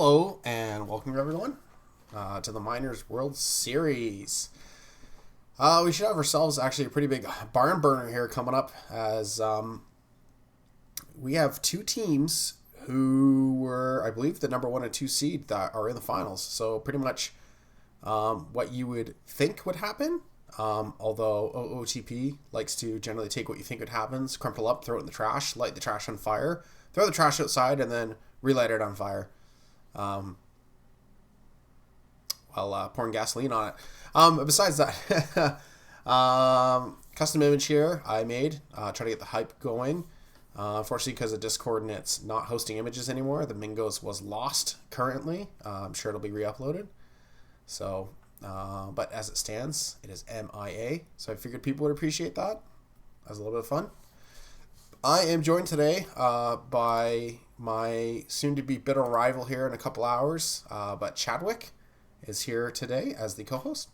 Hello and welcome everyone to the Miners World Series. We should have ourselves actually a pretty big barn burner here coming up as we have two teams who were, I believe, the number 1 and 2 seed that are in the finals. So pretty much what you would think would happen. Although OOTP likes to generally take what you think would happen, crumple up, throw it in the trash, light the trash on fire, throw the trash outside, and then relight it on fire. While pouring gasoline on it. Besides that, custom image here I made, try to get the hype going. Unfortunately, because of Discord and it's not hosting images anymore, the Mingos was lost currently. I'm sure it'll be re-uploaded. So, but as it stands, it is MIA. So I figured people would appreciate that. That was a little bit of fun. I am joined today by my soon-to-be bitter rival here in a couple hours, but Chadwick is here today as the co-host.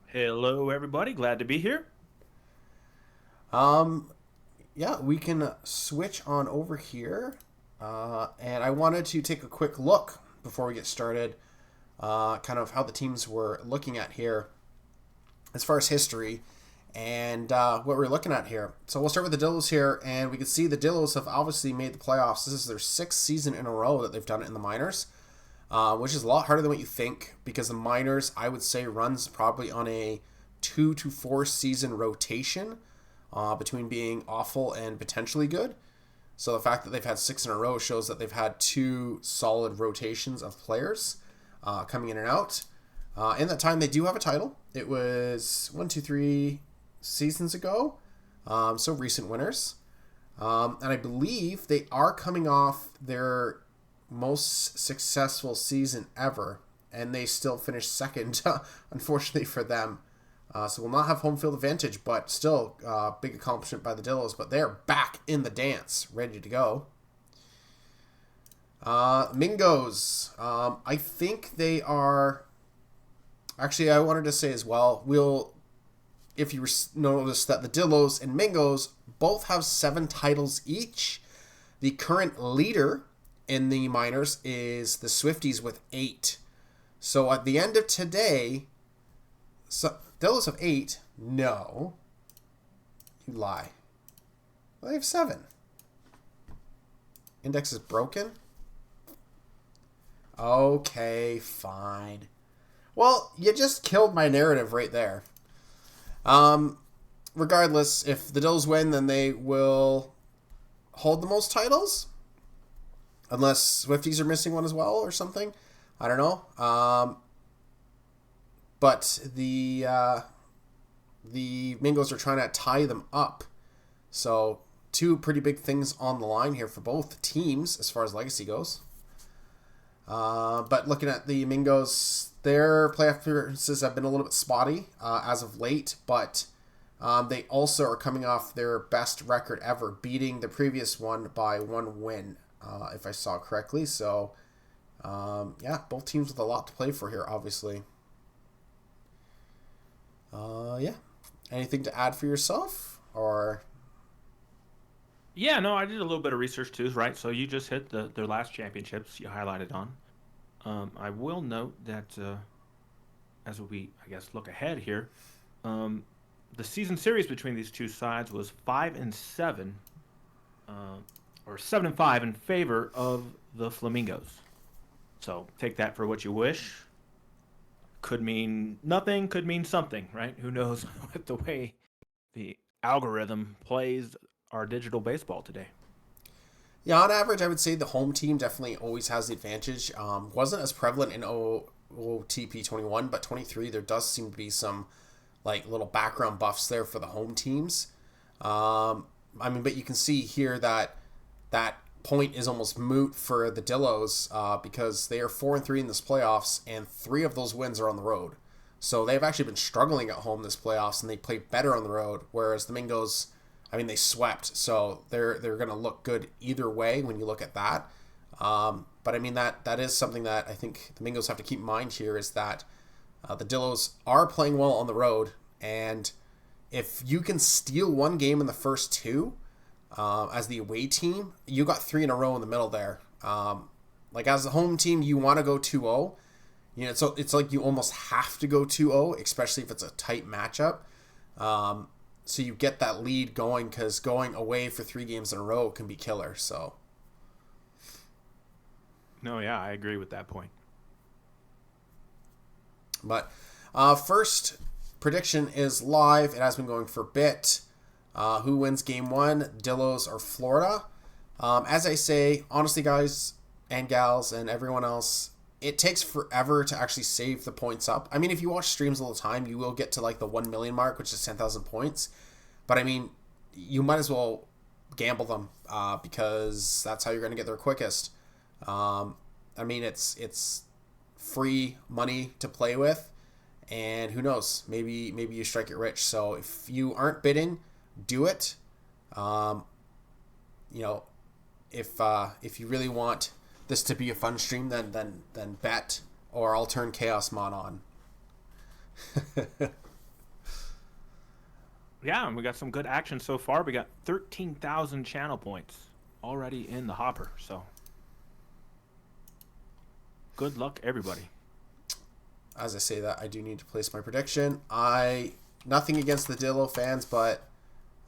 Hello, everybody. Glad to be here. Yeah, we can switch on over here, and I wanted to take a quick look before we get started, kind of how the teams were looking at here as far as history. And what we're looking at here. So we'll start with the Dillos here, and we can see the Dillos have obviously made the playoffs. This is their 6th season in a row that they've done it in the minors, which is a lot harder than what you think, because the minors, I would say, runs probably on a 2 to 4 season rotation between being awful and potentially good. So the fact that they've had 6 in a row shows that they've had 2 solid rotations of players coming in and out. In that time, they do have a title. It was 1, 2, 3 seasons ago, so recent winners, and I believe they are coming off their most successful season ever, and they still finished second, unfortunately for them. So we'll not have home field advantage, but still big accomplishment by the Dillos. But they're back in the dance, ready to go. Mingos, I think they are. Actually, I wanted to say as well, if you notice that the Dillos and Mingos both have 7 titles each. The current leader in the minors is the Swifties with 8. So at the end of today, Dillos have 8. No. You lie. Well, they have 7. Index is broken? Okay, fine. Well, you just killed my narrative right there. Regardless, if the Dills win, then they will hold the most titles. Unless Swifties are missing one as well or something. I don't know. But the Mingos are trying to tie them up. So, 2 pretty big things on the line here for both teams as far as legacy goes. But looking at the Mingos, their playoff appearances have been a little bit spotty as of late, but they also are coming off their best record ever, beating the previous one by 1 win, if I saw correctly. So, yeah, both teams with a lot to play for here, obviously. Yeah. Anything to add for yourself, or? Yeah, no, I did a little bit of research too, right? So you just hit their last championships you highlighted on. I will note that as we, I guess, look ahead here, the season series between these two sides was 5-7, or 7-5 in favor of the Flamingos. So take that for what you wish. Could mean nothing, could mean something, right? Who knows with the way the algorithm plays our digital baseball today. Yeah, on average, I would say the home team definitely always has the advantage. Wasn't as prevalent in OTP 21, but 23, there does seem to be some like little background buffs there for the home teams. But you can see here that point is almost moot for the Dillos because they are 4-3 in this playoffs, and 3 of those wins are on the road. So they've actually been struggling at home this playoffs, and they play better on the road, whereas the Mingos, they swept, so they're going to look good either way when you look at that. But that is something that I think the Mingos have to keep in mind here, is that the Dillos are playing well on the road, and if you can steal one game in the first 2 as the away team, you got 3 in a row in the middle there. Like, as a home team, you want to go 2-0. You know, so it's like you almost have to go 2-0, especially if it's a tight matchup. So you get that lead going, because going away for 3 games in a row can be killer. So. No, yeah, I agree with that point. But first prediction is live. It has been going for a bit. Who wins game 1, Dillos or Florida? As I say, honestly, guys and gals and everyone else, it takes forever to actually save the points up. I mean, if you watch streams all the time, you will get to like the 1 million mark, which is 10,000 points. But I mean, you might as well gamble them because that's how you're going to get there quickest. I mean, it's free money to play with, and who knows, maybe you strike it rich. So if you aren't bidding, do it. You know, if you really want this to be a fun stream, then bet, or I'll turn Chaos Mod on. Yeah, and we got some good action so far. We got 13,000 channel points already in the hopper. So good luck, everybody. As I say that, I do need to place my prediction. Nothing against the Dillo fans, but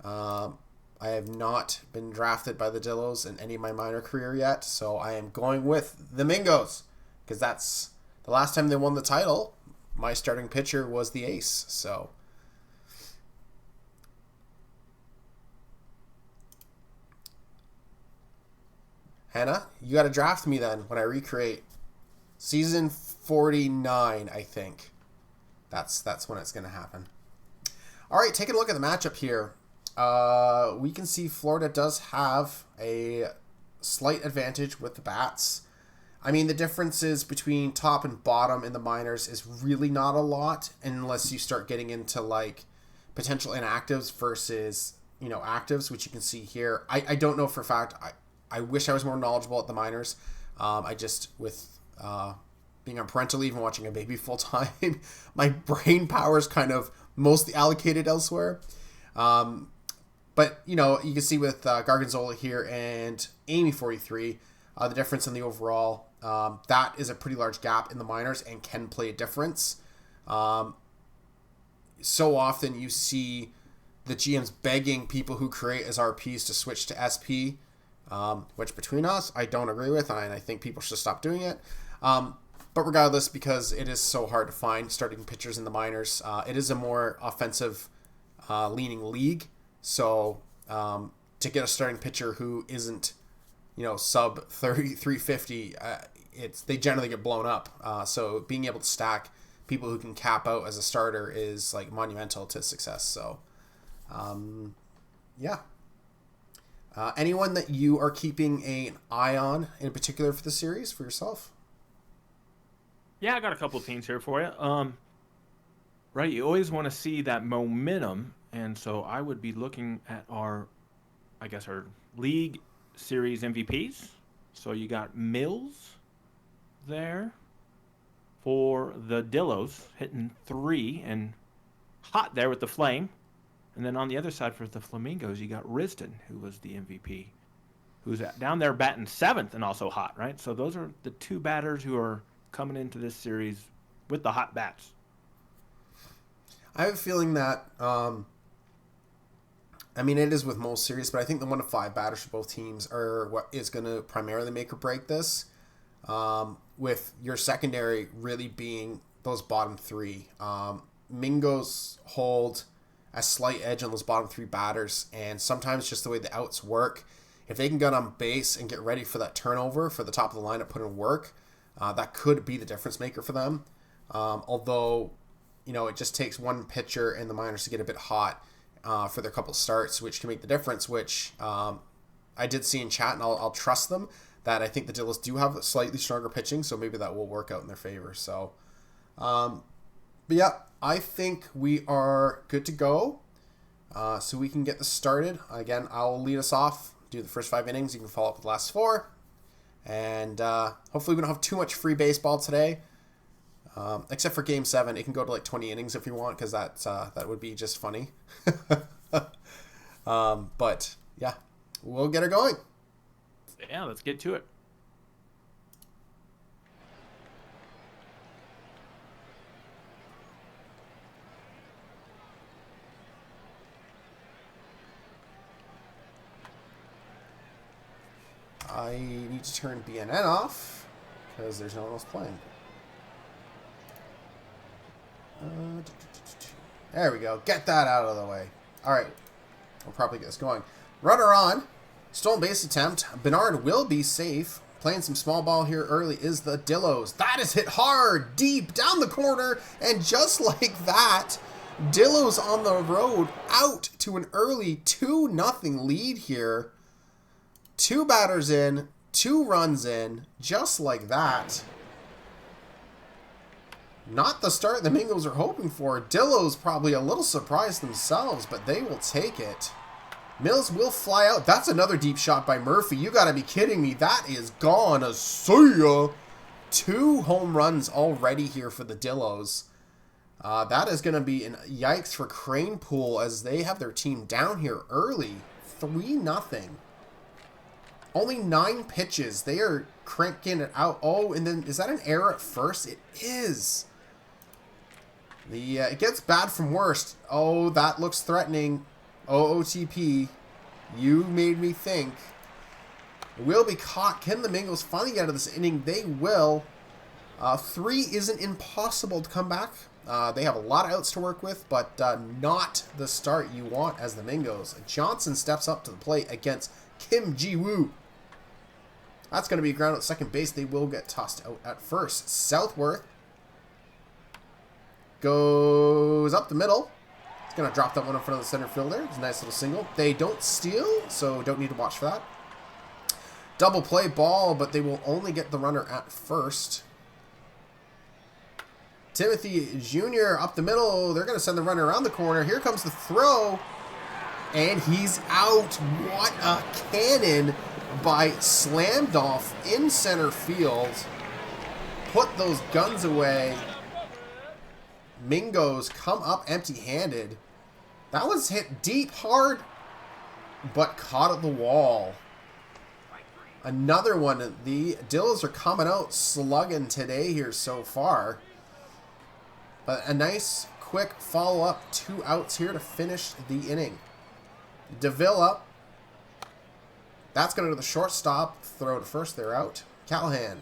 I have not been drafted by the Dillos in any of my minor career yet, so I am going with the Mingos, because that's the last time they won the title. My starting pitcher was the ace, so. Hannah, you got to draft me then when I recreate. Season 49, I think. That's when it's going to happen. All right, taking a look at the matchup here. We can see Florida does have a slight advantage with the bats. I mean, the differences between top and bottom in the minors is really not a lot, unless you start getting into like potential inactives versus, you know, actives, which you can see here. I don't know for a fact. I wish I was more knowledgeable at the minors. I just, with being on parental leave and watching a baby full time, my brain power is kind of mostly allocated elsewhere. But, you know, you can see with Gargonzola here and Amy 43, the difference in the overall, that is a pretty large gap in the minors and can play a difference. So often you see the GMs begging people who create as RPs to switch to SP, which between us, I don't agree with, and I think people should stop doing it. But regardless, because it is so hard to find starting pitchers in the minors, it is a more offensive leaning league. So to get a starting pitcher who isn't, you know, sub 350, they generally get blown up. So being able to stack people who can cap out as a starter is like monumental to success. So yeah. Anyone that you are keeping an eye on in particular for the series for yourself? Yeah, I got a couple of teams here for you. Right, you always want to see that momentum, and so I would be looking at our league series MVPs. So you got Mills there for the Dillos, hitting 3 and hot there with the flame. And then on the other side for the Flamingos, you got Risden, who was the MVP, who's down there batting 7th and also hot, right? So those are the 2 batters who are coming into this series with the hot bats. I have a feeling that, I mean, it is with most series, but I think the 1 to 5 batters for both teams are what is going to primarily make or break this, with your secondary really being those bottom 3. Mingos hold a slight edge on those bottom 3 batters, and sometimes just the way the outs work, if they can get on base and get ready for that turnover for the top of the lineup, put in work, that could be the difference maker for them. Although, you know, it just takes one pitcher in the minors to get a bit hot for their couple starts, which can make the difference, which I did see in chat, and I'll trust them, that I think the Dillos do have slightly stronger pitching, so maybe that will work out in their favor. So, but yeah, I think we are good to go. So we can get this started. Again, I'll lead us off, do the first 5 innings. You can follow up with the last 4. And hopefully we don't have too much free baseball today. Except for Game 7. It can go to like 20 innings if you want, because that would be just funny. But, yeah, we'll get her going. Yeah, let's get to it. need to turn BNN off because there's no one else playing. There we go. Get that out of the way. All right. We'll probably get this going. Runner on. Stolen base attempt. Bernard will be safe. Playing some small ball here early is the Dillos. That is hit hard, deep, down the corner. And just like that, Dillos on the road out to an early 2-0 lead here. 2 batters in, 2 runs in, just like that. Not the start the Mingos are hoping for. Dillos probably a little surprised themselves, but they will take it. Mills will fly out. That's another deep shot by Murphy. You gotta be kidding me. That is gone. See ya. 2 home runs already here for the Dillos. That is gonna be an yikes for Crane Pool as they have their team down here early. 3-0. Only 9 pitches. They are cranking it out. Oh, and then is that an error at first? It is. It gets bad from worst. Oh, that looks threatening. OOTP, you made me think. Will be caught. Can the Mingos finally get out of this inning? They will. 3 isn't impossible to come back. They have a lot of outs to work with, but not the start you want as the Mingos. Johnson steps up to the plate against Kim Ji-woo. That's going to be a ground at second base. They will get tossed out at first. Southworth goes up the middle. He's going to drop that one in front of the center fielder. It's a nice little single. They don't steal, so don't need to watch for that. Double play ball, but they will only get the runner at first. Timothy Jr. up the middle. They're going to send the runner around the corner. Here comes the throw. And he's out. What a cannon by Slamdolf in center field. Put those guns away. Mingos come up empty-handed. That was hit deep, hard, but caught at the wall. Another one. The Dills are coming out slugging today here so far. But a nice, quick follow-up. 2 outs here to finish the inning. DeVille up. That's going to the shortstop. Throw to first. They're out. Callahan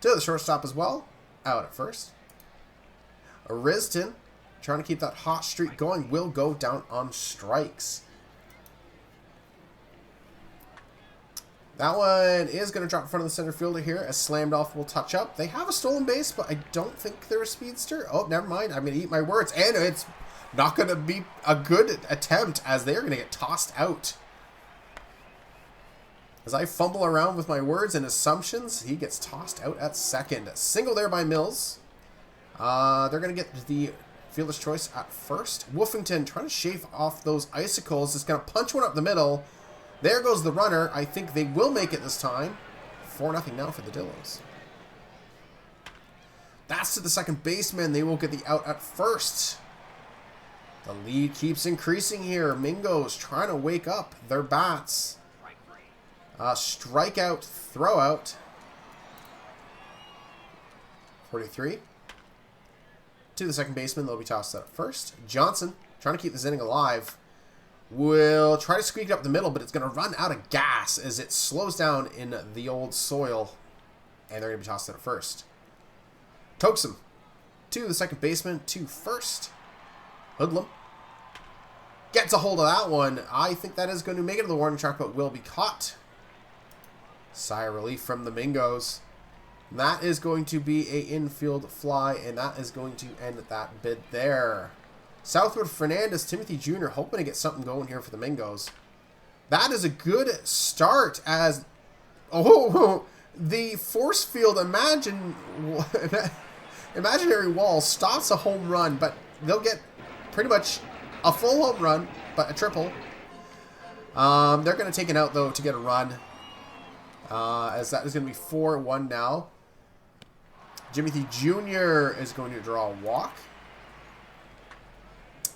to the shortstop as well. Out at first. Riston, trying to keep that hot streak going, will go down on strikes. That one is going to drop in front of the center fielder here as Slamdolf will touch up. They have a stolen base, but I don't think they're a speedster. Oh, never mind. I'm going to eat my words. And it's not going to be a good attempt as they're going to get tossed out. As I fumble around with my words and assumptions, he gets tossed out at second. Single there by Mills. They're going to get the fielder's choice at first. Wolfington trying to shave off those icicles. Is going to punch one up the middle. There goes the runner. I think they will make it this time. 4-0 now for the Dillos. That's to the second baseman. They will get the out at first. The lead keeps increasing here. Mingos trying to wake up their bats. Strikeout, throw out. 43. To the second baseman, they'll be tossed out at first. Johnson, trying to keep this inning alive, will try to squeak it up the middle, but it's going to run out of gas as it slows down in the old soil, and they're going to be tossed out at first. Toksum to the second baseman, to first. Hoodlum gets a hold of that one. I think that is going to make it to the warning track, but will be caught. Sigh of relief from the Mingos. That is going to be a infield fly, and that is going to end that bid there. Southwood Fernandez, Timothy Jr. hoping to get something going here for the Mingos. That is a good start as... Oh, the force field imaginary wall stops a home run, but they'll get pretty much a full home run, but a triple. They're going to take it out, though, to get a run. As that is going to be 4-1 now. Timothy Jr. is going to draw a walk.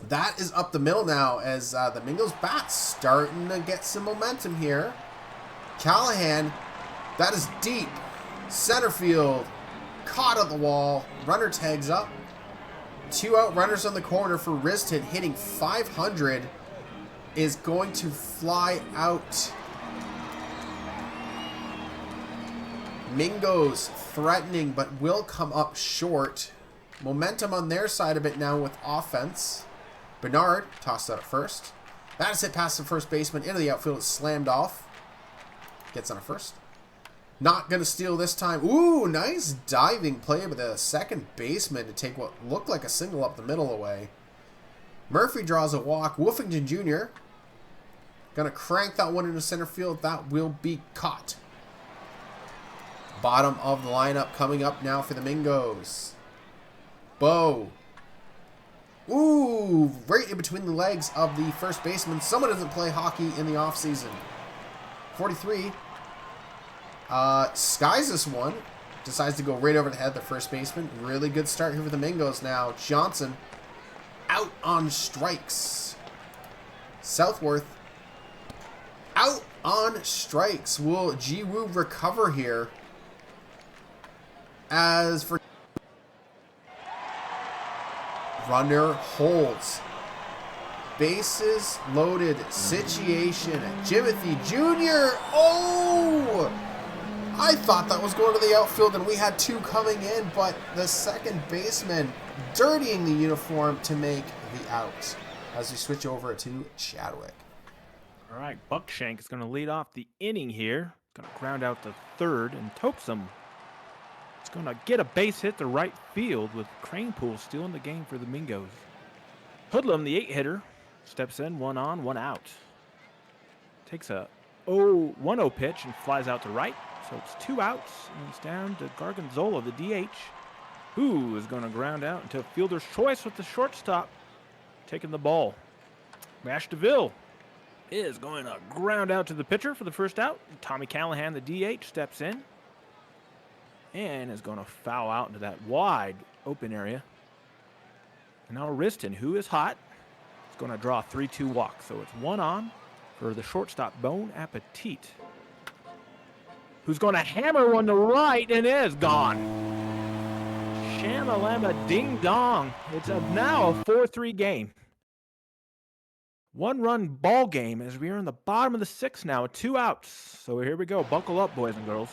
That is up the middle now as the Mingos bats starting to get some momentum here. Callahan, that is deep. Center field, caught at the wall. Runner tags up. 2 out runners on the corner for Riston hitting 500 is going to fly out. Mingo's threatening, but will come up short. Momentum on their side a bit now with offense. Bernard tossed out at first. That is hit past the first baseman into the outfield. It's slammed off. Gets on a first. Not going to steal this time. Ooh, nice diving play by the second baseman to take what looked like a single up the middle away. Murphy draws a walk. Wolfington Jr. going to crank that one into center field. That will be caught. Bottom of the lineup coming up now for the Mingos. Bo. Ooh, right in between the legs of the first baseman. Someone doesn't play hockey in the offseason. 43. Skies this one. Decides to go right over the head of the first baseman. Really good start here for the Mingos now. Johnson out on strikes. Southworth out on strikes. Will Jiwoo recover here? As for runner holds. Bases loaded situation. Jimothy Jr. Oh! I thought that was going to the outfield and we had two coming in, but the second baseman dirtying the uniform to make the out. As we switch over to Chadwick. All right, Buckshank is going to lead off the inning here. Going to ground out the third, and Toksum is going to get a base hit to right field with Cranepool stealing the game for the Mingos. Hoodlum, the 8-hitter, steps in, 1 on, 1 out. Takes a 1-0 pitch and flies out to right. So it's 2 outs, and it's down to Gargonzola, the DH, who is going to ground out into fielder's choice with the shortstop taking the ball. Mash DeVille is going to ground out to the pitcher for the first out. Tommy Callahan, the DH, steps in and is going to foul out into that wide open area. And now Riston, who is hot, is going to draw a 3-2 walk. So it's 1 on for the shortstop, Bon Appetit, who's going to hammer one to right and is gone. Shamalama ding dong. It's now a 4-3 game. 1-run ball game as we are in the bottom of the 6th now with 2 outs. So here we go. Buckle up, boys and girls.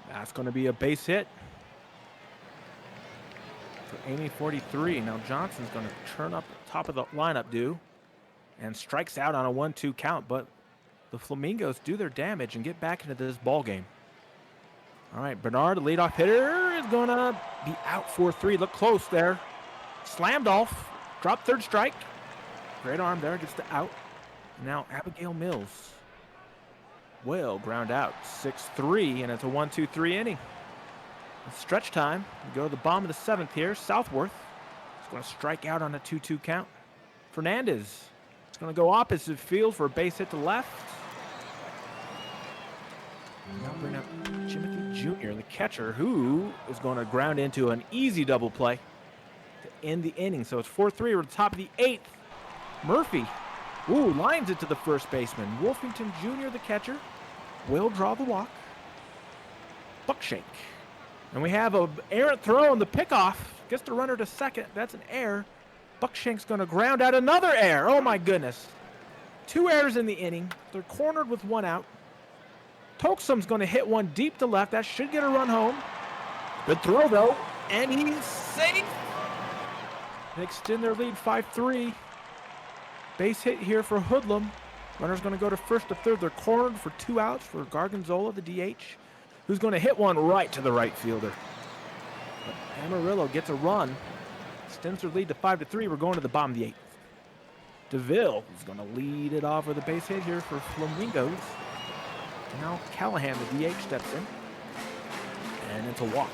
That's going to be a base hit for Amy 43. Now Johnson's going to turn up the top of the lineup and strikes out on a 1-2 count, but the Flamingos do their damage and get back into this ball game. All right, Bernard, the leadoff hitter, is going to be out 4-3. Look close there. Slammed off. Drop third strike. Great arm there, gets the out. Now Abigail Mills will ground out 6-3, and it's a 1-2-3 inning. It's stretch time. We go to the bottom of the 7th here. Southworth is going to strike out on a 2-2 count. Fernandez is going to go opposite field for a base hit to left. Now bring up Jimothy Jr., the catcher, who is going to ground into an easy double play to end the inning. So it's 4-3. We're at the top of the 8th. Murphy, lines it to the first baseman. Wolfington Jr., the catcher, will draw the walk. Buckshank. And we have an errant throw on the pickoff. Gets the runner to second. That's an error. Buckshank's going to ground out another error. Oh, my goodness. 2 errors in the inning. They're cornered with 1 out. Toksum's going to hit one deep to left. That should get a run home. Good throw, though. And he's safe. They extend their lead 5-3. Base hit here for Hoodlum. Runner's going to go to first to third. They're cornered for 2 outs for Gargonzola, the DH, who's going to hit one right to the right fielder. But Amarillo gets a run. Extends their lead to 5-3. We're going to the bottom of the 8th. DeVille is going to lead it off with a base hit here for Flamingos. Now Callahan, the DH, steps in. And it's a walk.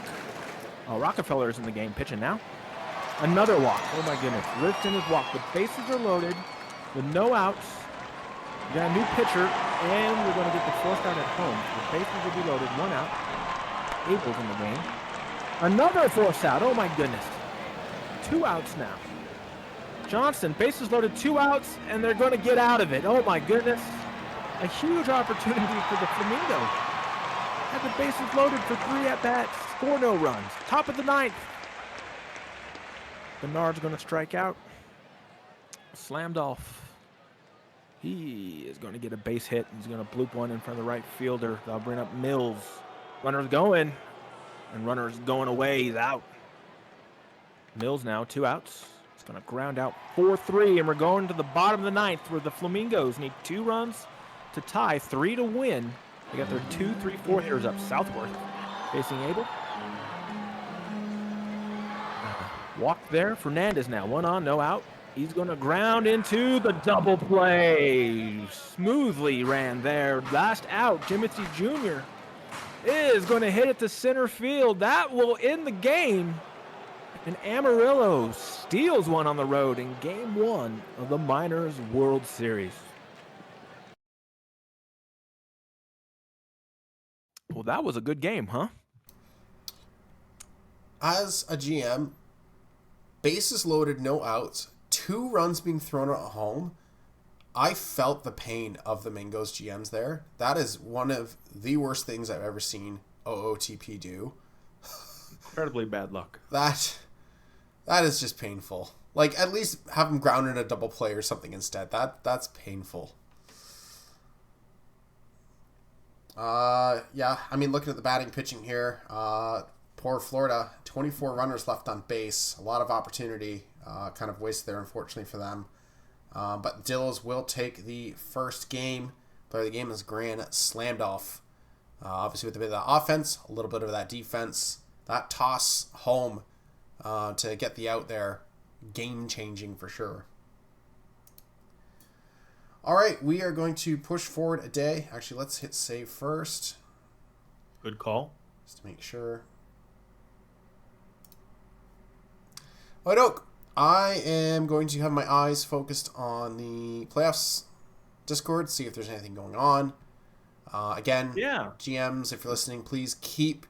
Rockefeller is in the game, pitching now. Another walk. Oh my goodness. Rifton is walked. The bases are loaded with no outs. We got a new pitcher, and we're going to get the 4th out at home. The bases will be loaded. 1 out. April's in the game. Another 4th out. Oh my goodness. 2 outs now. Johnson, bases loaded, 2 outs, and they're going to get out of it. Oh my goodness. A huge opportunity for the Flamingo. Had the bases loaded for 3 at-bats. 4 no runs. Top of the 9th. Bernard's going to strike out. Slammed off. He is going to get a base hit. He's going to bloop one in front of the right fielder. That'll bring up Mills. Runner's going, and runner's going away. He's out. Mills now, 2 outs. He's going to ground out 4-3, and we're going to the bottom of the ninth where the Flamingos need 2 runs to tie, 3 to win. They got their 2, 3, 4 hitters up. Southworth facing Abel. Walk there. Fernandez now, 1 on, no out. He's going to ground into the double play. Smoothly ran there. Last out, Timothy Jr. is going to hit it to center field. That will end the game. And Amarillo steals one on the road in Game 1 of the Miners World Series. Well, that was a good game, huh? As a GM, bases loaded, no outs, 2 runs being thrown at home. I felt the pain of the Mingos GMs there. That is one of the worst things I've ever seen OOTP do. Incredibly bad luck. That is just painful. Like, at least have them ground in a double play or something instead. That's painful. Yeah, I mean, looking at the batting pitching here, poor Florida, 24 runners left on base, a lot of opportunity, kind of wasted there, unfortunately for them. But Dills will take the first game. Player of the game is Gran slammed off. Obviously with a bit of that offense, a little bit of that defense. That toss home to get the out there, game-changing for sure. All right, we are going to push forward a day. Actually, let's hit save first. Good call. Just to make sure. White Oak, I am going to have my eyes focused on the playoffs Discord, see if there's anything going on. Again, Yeah. GMs, if you're listening, please keep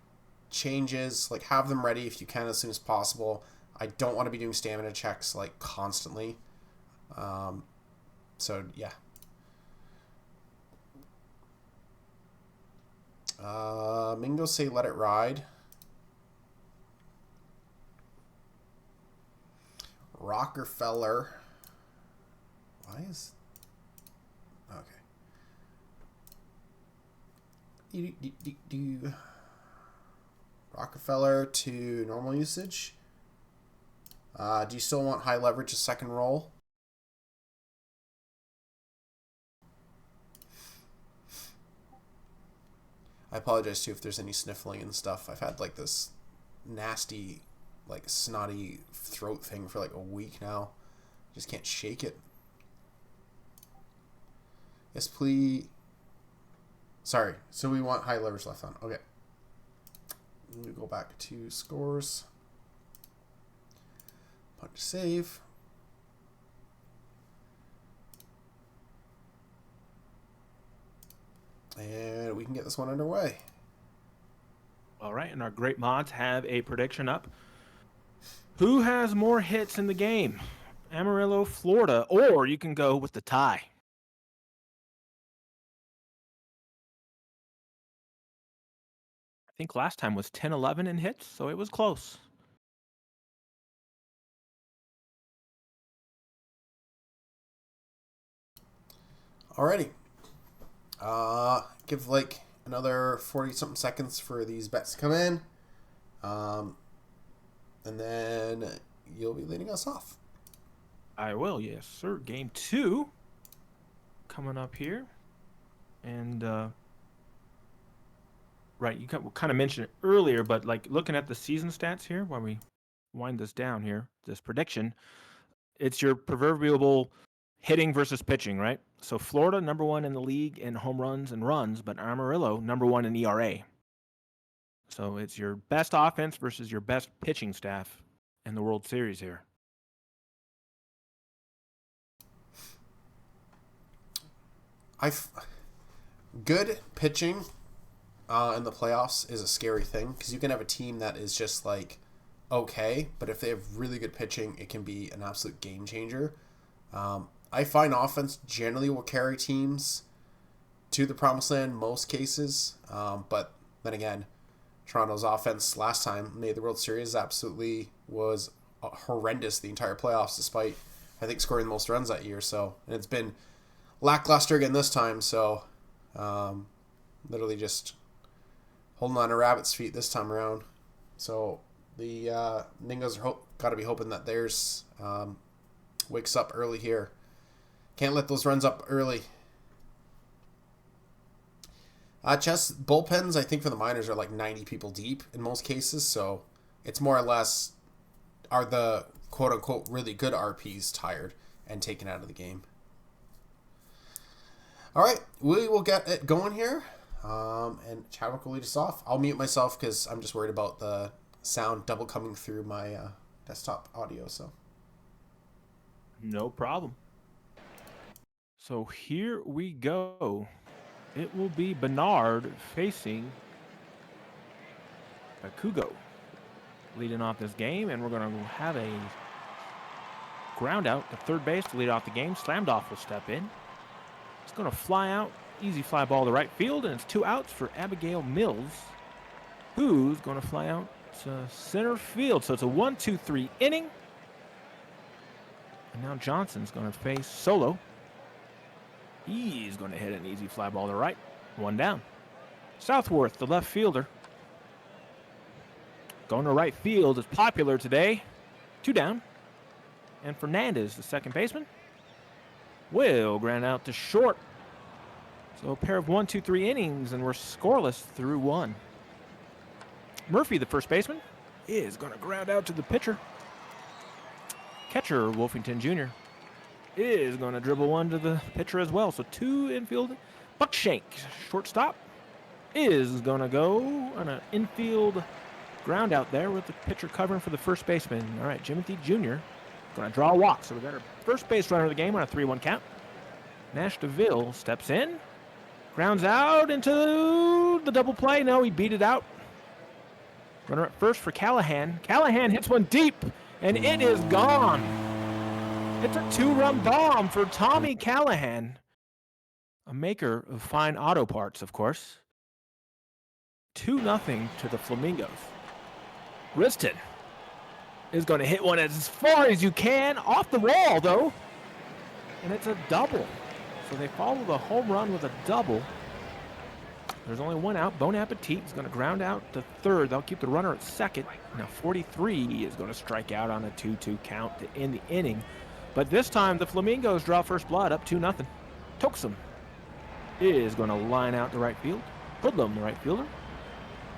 changes, like have them ready if you can as soon as possible. I don't want to be doing stamina checks like constantly. So yeah. Mingo say let it ride. Rockefeller. Why is okay. Rockefeller to normal usage. Do you still want high leverage a second roll? I apologize too if there's any sniffling and stuff. I've had like this nasty, like snotty throat thing for like a week now. Just can't shake it. Yes, please. Sorry. So we want high leverage left on. Okay. Let me go back to scores. Punch save. And we can get this one underway. All right, and our great mods have a prediction up. Who has more hits in the game? Amarillo, Florida, or you can go with the tie. I think last time was 10-11 in hits, so it was close. Alrighty. Give like another 40-something seconds for these bets to come in. And then you'll be leading us off. I will, yes, sir. Game 2 coming up here. And, right, you kind of mentioned it earlier, but like looking at the season stats here, while we wind this down here, this prediction, it's your proverbial hitting versus pitching, right? So Florida, number 1 in the league in home runs and runs, but Amarillo, number 1 in ERA. So it's your best offense versus your best pitching staff in the World Series here. Good pitching in the playoffs is a scary thing because you can have a team that is just like okay, but if they have really good pitching, it can be an absolute game changer. I find offense generally will carry teams to the promised land most cases, but then again, Toronto's offense last time made the World Series absolutely was horrendous the entire playoffs, despite I think scoring the most runs that year. So, and it's been lackluster again this time. So literally just holding on to Rabbit's feet this time around. So the Ningos are got to be hoping that theirs wakes up early here. Can't let those runs up early. Chess bullpens, I think for the Miners are like 90 people deep in most cases, so it's more or less are the quote-unquote really good RPs tired and taken out of the game. All right, we will get it going here, and Chadwick will lead us off. I'll mute myself because I'm just worried about the sound double coming through my desktop audio. So No problem. So here we go. It will be Bernard facing Bakugo leading off this game, and we're going to have a ground out to third base to lead off the game. Slammed-off will step in. It's going to fly out, easy fly ball to right field, and it's 2 outs for Abigail Mills, who's going to fly out to center field. So it's a 1-2-3 inning. And now Johnson's going to face Solo. He's going to hit an easy fly ball to right. 1 down. Southworth, the left fielder, going to right field is popular today. 2 down. And Fernandez, the second baseman, will ground out to short. So a pair of 1-2-3 innings, and we're scoreless through 1. Murphy, the first baseman, is going to ground out to the pitcher. Catcher, Wolfington Jr., is going to dribble 1 to the pitcher as well. So 2 infield. Buckshank, shortstop, is going to go on an infield ground out there with the pitcher covering for the first baseman. All right, Timothy Jr. going to draw a walk. So we got our first base runner of the game on a 3-1 count. Nash DeVille steps in, grounds out into the double play. No, he beat it out. Runner at first for Callahan. Callahan hits one deep, and it is gone. It's a 2-run bomb for Tommy Callahan, a maker of fine auto parts, of course. 2-0 to the Flamingos. Riston is going to hit one as far as you can, off the wall, though. And it's a double. So they follow the home run with a double. There's only 1 out. Bon Appetit is going to ground out to third. They'll keep the runner at second. Now 43 is going to strike out on a 2-2 count to end the inning. But this time, the Flamingos draw first blood up 2-0. Toxum is going to line out to right field. Hoodlum, the right fielder,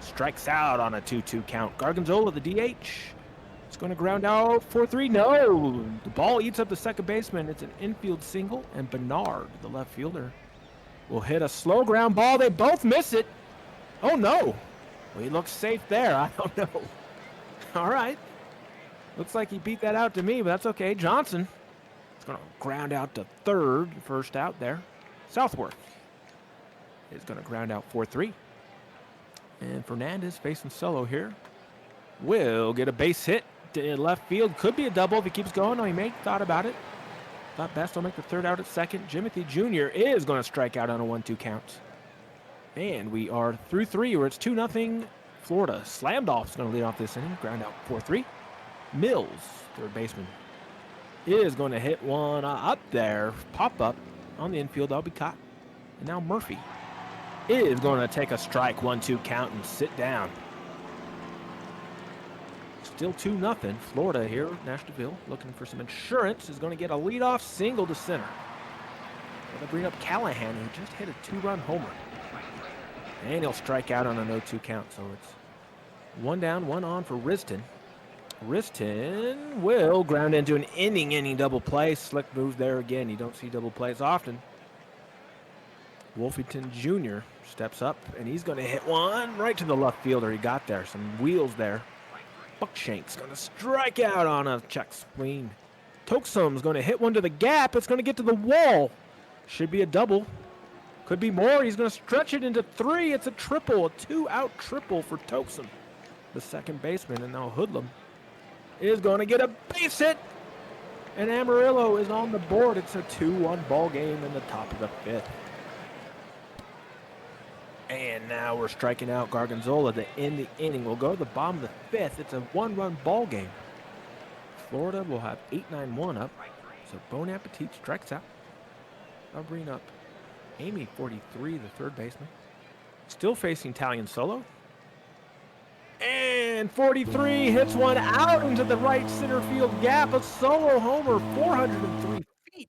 strikes out on a 2-2 count. Gargonzola, the DH, is going to ground out 4-3. No! The ball eats up the second baseman. It's an infield single, and Bernard, the left fielder, will hit a slow ground ball. They both miss it. Oh, no. Well, he looks safe there. I don't know. All right. Looks like he beat that out to me, but that's okay. Johnson is going to ground out to third. First out there. Southworth is going to ground out 4-3. And Fernandez facing solo here. Will get a base hit to left field. Could be a double if he keeps going. No, he may have thought about it. Thought best will make the third out at second. Timothy Jr. is going to strike out on a 1-2 count. And we are through 3 where it's 2-0 Florida. Slammed off is going to lead off this inning. Ground out 4-3. Mills, third baseman, is going to hit one up there. Pop up on the infield. That'll be caught. And now Murphy is going to take a strike, 1-2 count, and sit down. Still 2-0. Florida here. Nash DeVille looking for some insurance. Is going to get a leadoff single to center. Going to bring up Callahan, who just hit a 2-run homer. And he'll strike out on a 0-2 count. So it's 1 down, 1 on for Riston. Riston will ground into an inning double play. Slick move there again. You don't see double plays often. Wolfington Jr. steps up, and he's going to hit one right to the left fielder. He got there. Some wheels there. Buckshank's going to strike out on a check swing. Toxum's going to hit one to the gap. It's going to get to the wall. Should be a double. Could be more. He's going to stretch it into 3. It's a triple, a 2-out triple for Toxum, the second baseman. And now Hoodlum is going to get a base hit. And Amarillo is on the board. It's a 2-1 ball game in the top of the 5th. And now we're striking out Gargonzola to end the inning. We'll go to the bottom of the 5th. It's a 1-run ball game. Florida will have 8-9-1 up. So Bon Appetit strikes out. I'll bring up Amy, 43, the third baseman. Still facing Italian Solo. And 43 hits one out into the right center field gap. A solo homer, 403 feet.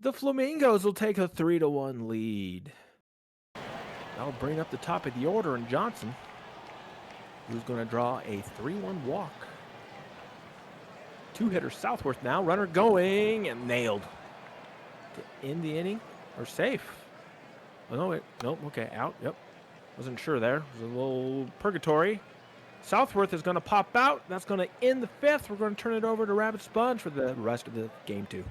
The Flamingos will take a 3-1 lead. That'll bring up the top of the order, and Johnson, who's going to draw a 3-1 walk. Two-hitter Southworth now. Runner going and nailed. To end the inning, or safe. Oh, no, wait. Nope, okay, out. Yep. Wasn't sure there. It was a little purgatory. Southworth is going to pop out. That's going to end the fifth. We're going to turn it over to Rabidsponge for the rest of the game 2.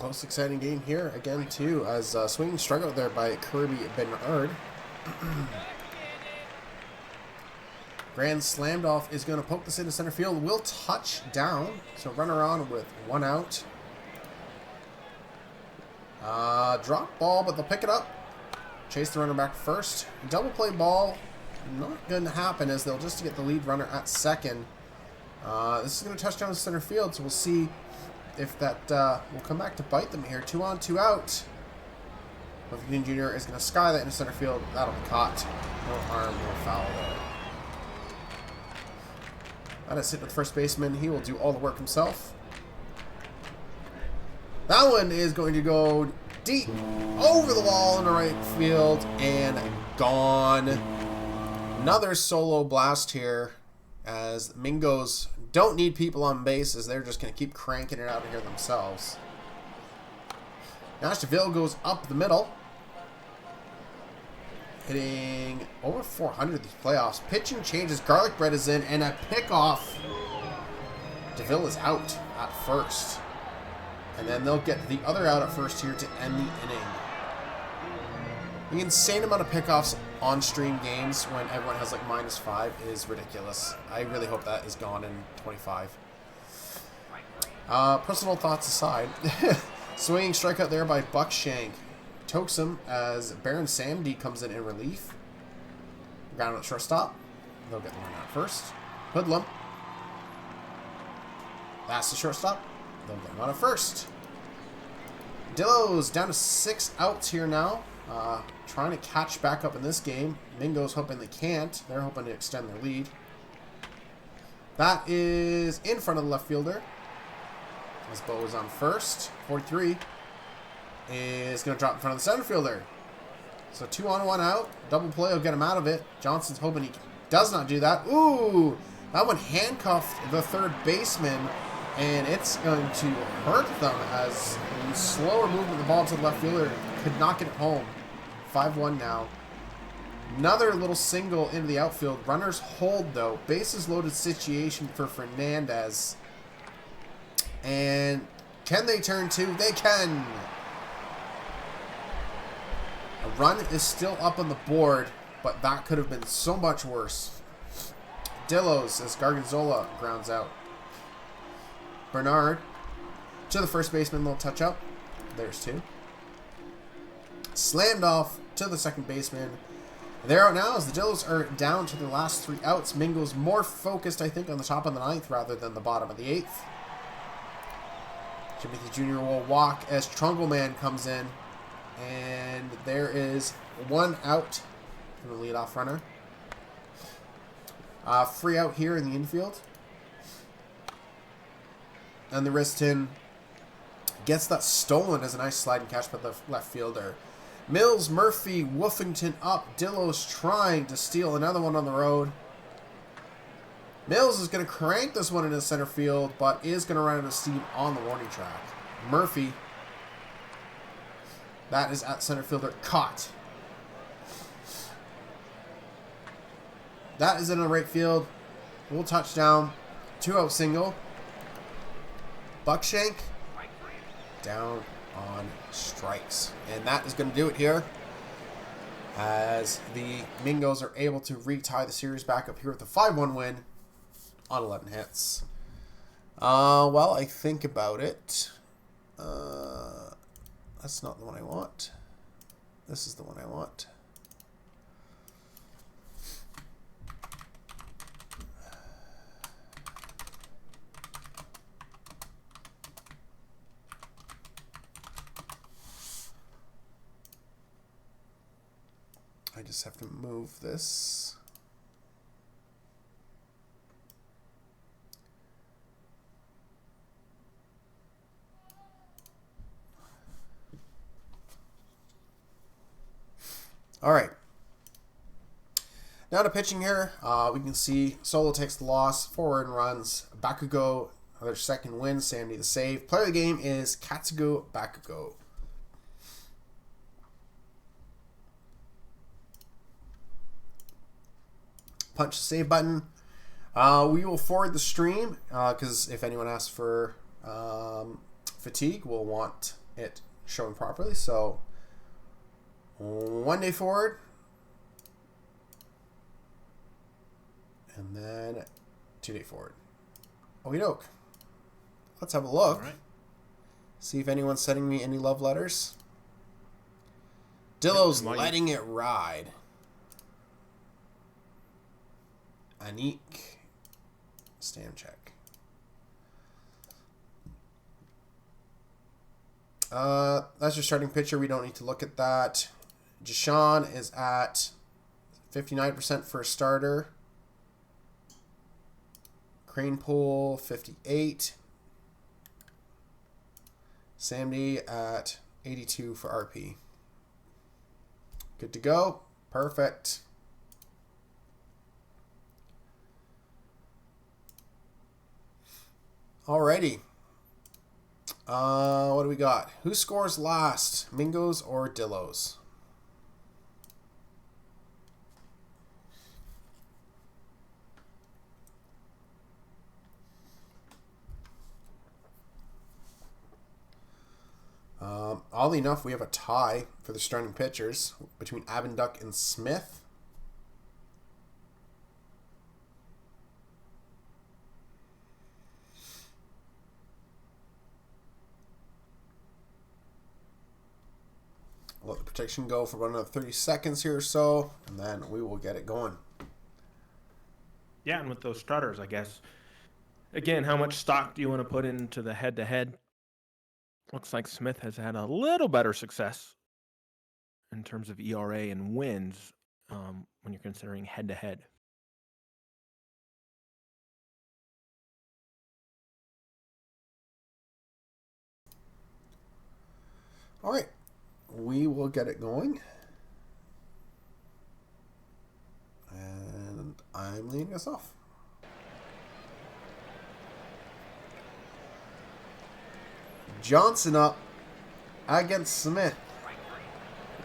Most exciting game here again too, as swinging strikeout there by Kirby Bernard. Grand slammed off is going to poke this into center field. Will touch down, so runner on with 1 out. Drop ball, but they'll pick it up. Chase the runner back first. Double play ball, not going to happen, as they'll just get the lead runner at second. This is going to touch down to center field, so we'll see if that will come back to bite them here. 2 on, 2 out. Buffington Jr. is going to sky that into center field. That'll be caught. No harm, no foul there. That is hit with first baseman. He will do all the work himself. That one is going to go deep over the wall in the right field and gone. Another solo blast here, as Mingos don't need people on base, as they're just going to keep cranking it out of here themselves. Nash DeVille goes up the middle, hitting over 400 these playoffs. Pitching changes. Garlic bread is in, and a pickoff. DeVille is out at first. And then they'll get the other out at first here to end the inning. The insane amount of pickoffs on stream games when everyone has like -5 is ridiculous. I really hope that is gone in 25. Personal thoughts aside, swinging strikeout there by Buck Shank. Tokes him as Baron Samdi comes in relief. Ground at shortstop. They'll get the run out first. Hoodlum. That's the shortstop. They'll get him out at first. Dillo's down to 6 outs here now. Trying to catch back up in this game. Mingo's hoping they can't. They're hoping to extend their lead. That is in front of the left fielder. As Bo is on first. 43 is going to drop in front of the center fielder. So 2 on, 1 out. Double play will get him out of it. Johnson's hoping he does not do that. Ooh! That one handcuffed the third baseman, and it's going to hurt them as the slower movement of the ball to the left fielder could not get it home. 5-1 now. Another little single into the outfield. Runners hold, though. Bases loaded situation for Fernandez. And can they turn 2? They can! A run is still up on the board, but that could have been so much worse. Dillos as Gargonzola grounds out. Bernard to the first baseman, little touch up. There's 2. Slammed off to the second baseman. They're out now as the Dillos are down to the last 3 outs. Mingo's more focused, I think, on the top of the 9th rather than the bottom of the 8th. Timothy Jr. will walk as Trungleman comes in. And there is 1 out from the leadoff runner. Free out here in the infield. And the Riston gets that stolen as a nice sliding catch by the left fielder. Mills, Murphy, Woofington up. Dillos trying to steal another one on the road. Mills is going to crank this one into center field, but is going to run out of steam on the warning track. Murphy. That is at center fielder. Caught. That is in the right field. We'll touchdown. 2-out single. Buckshank down on strikes. And that is going to do it here, as the Mingos are able to retie the series back up here with a 5-1 win on 11 hits. Well, I think about it. That's not the one I want. This is the one I want. I just have to move this. All right. Now to pitching here, we can see Solo takes the loss, 4 earned runs. Bakugo, their second win, Sandy the save. Player of the game is Katsugo Bakugo. Punch the save button. We will forward the stream because if anyone asks for fatigue, we'll want it shown properly. So 1 day forward. And then 2 day forward. Okie doke. Let's have a look. All right. See if anyone's sending me any love letters. Dillo's Yep, letting it ride. Anik. Stand check. That's your starting pitcher. We don't need to look at that. Jashawn is at 59% for a starter. Crane Pool, 58. Samdi at 82 for RP. Good to go. Perfect. Alrighty. What do we got? Who scores last? Mingos or Dillos? Oddly enough, we have a tie for the starting pitchers between Abenduck and Smith. Let the protection go for about another 30 seconds here or so, and then we will get it going. Yeah, and with those starters, I guess, again, how much stock do you want to put into the head-to-head? Looks like Smith has had a little better success in terms of ERA and wins when you're considering head-to-head. All right. We will get it going. And I'm leading us off. Johnson up against Smith.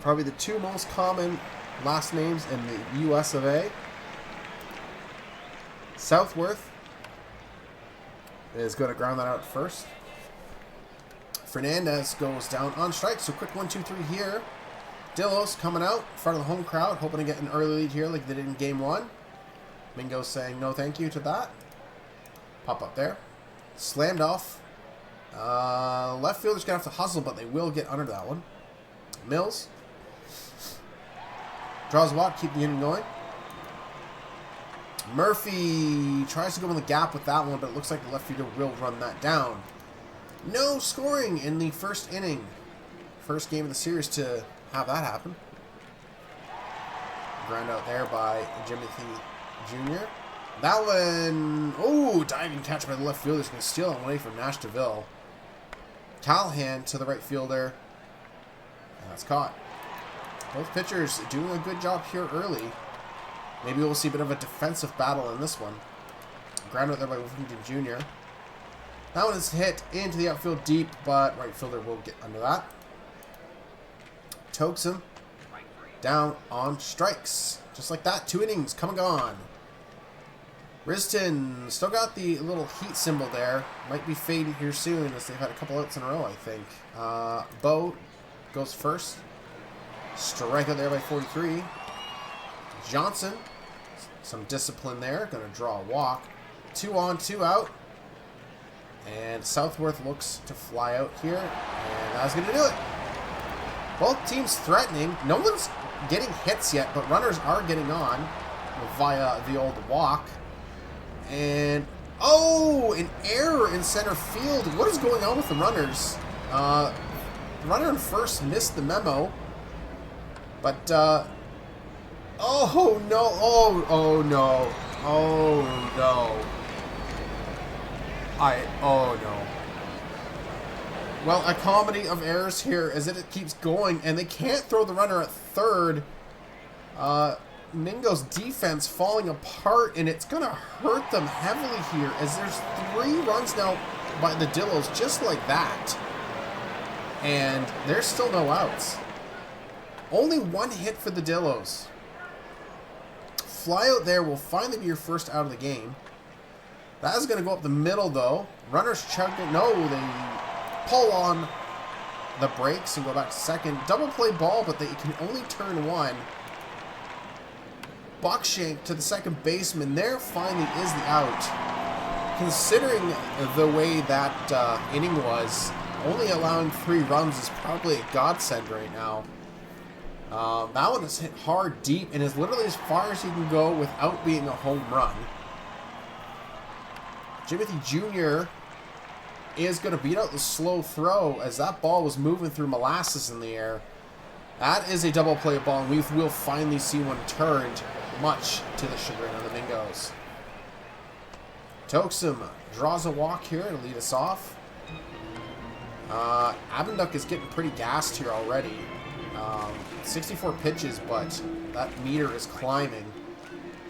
Probably the two most common last names in the US of A. Southworth is going to ground that out first. Fernandez goes down on strike, so quick 1-2-3 here. Dillos coming out in front of the home crowd, hoping to get an early lead here like they did in game 1. Mingo saying no thank you to that. Pop up there. Slammed off. Left fielder's going to have to hustle, but they will get under that one. Mills. Draws a walk, keep the inning going. Murphy tries to go in the gap with that one, but it looks like the left fielder will run that down. No scoring in the first inning. First game of the series to have that happen. Ground out there by Jimothy Jr. That one, oh, diving catch by the left fielder is going to steal it away from Nash DeVille. Callahan to the right fielder. And that's caught. Both pitchers doing a good job here early. Maybe we'll see a bit of a defensive battle in this one. Ground out there by Washington Jr. That one is hit into the outfield deep, but right fielder will get under that. Tokes him down on strikes. Just like that, 2 innings, come and gone. Riston still got the little heat symbol there. Might be fading here soon as they've had a couple outs in a row, I think. Bo goes first. Strikeout there by 43. Johnson, some discipline there. Going to draw a walk. 2 on, 2 out. And Southworth looks to fly out here. And that's going to do it. Both teams threatening. No one's getting hits yet, but runners are getting on via the old walk. And, oh, an error in center field. What is going on with the runners? The runner in first missed the memo. But Oh no! Oh no! Oh no! Oh no! Well, a comedy of errors here as it keeps going, and they can't throw the runner at third. Mingo's defense falling apart, and it's gonna hurt them heavily here as there's 3 runs now by the Dillos just like that, and there's still no outs. Only 1 hit for the Dillos. Fly out there will finally be your first out of the game. That is going to go up the middle, though. Runners chug it. No, they pull on the brakes and go back to second. Double play ball, but they can only turn 1. Buckshank to the second baseman. There finally is the out. Considering the way that inning was, only allowing 3 runs is probably a godsend right now. That one is hit hard deep and is literally as far as you can go without being a home run. Jimothy Jr. is going to beat out the slow throw as that ball was moving through molasses in the air. That is a double play ball, and we will finally see one turned, much to the chagrin of the Mingos. Toxum draws a walk here to lead us off. Abenduk is getting pretty gassed here already. 64 pitches, but that meter is climbing.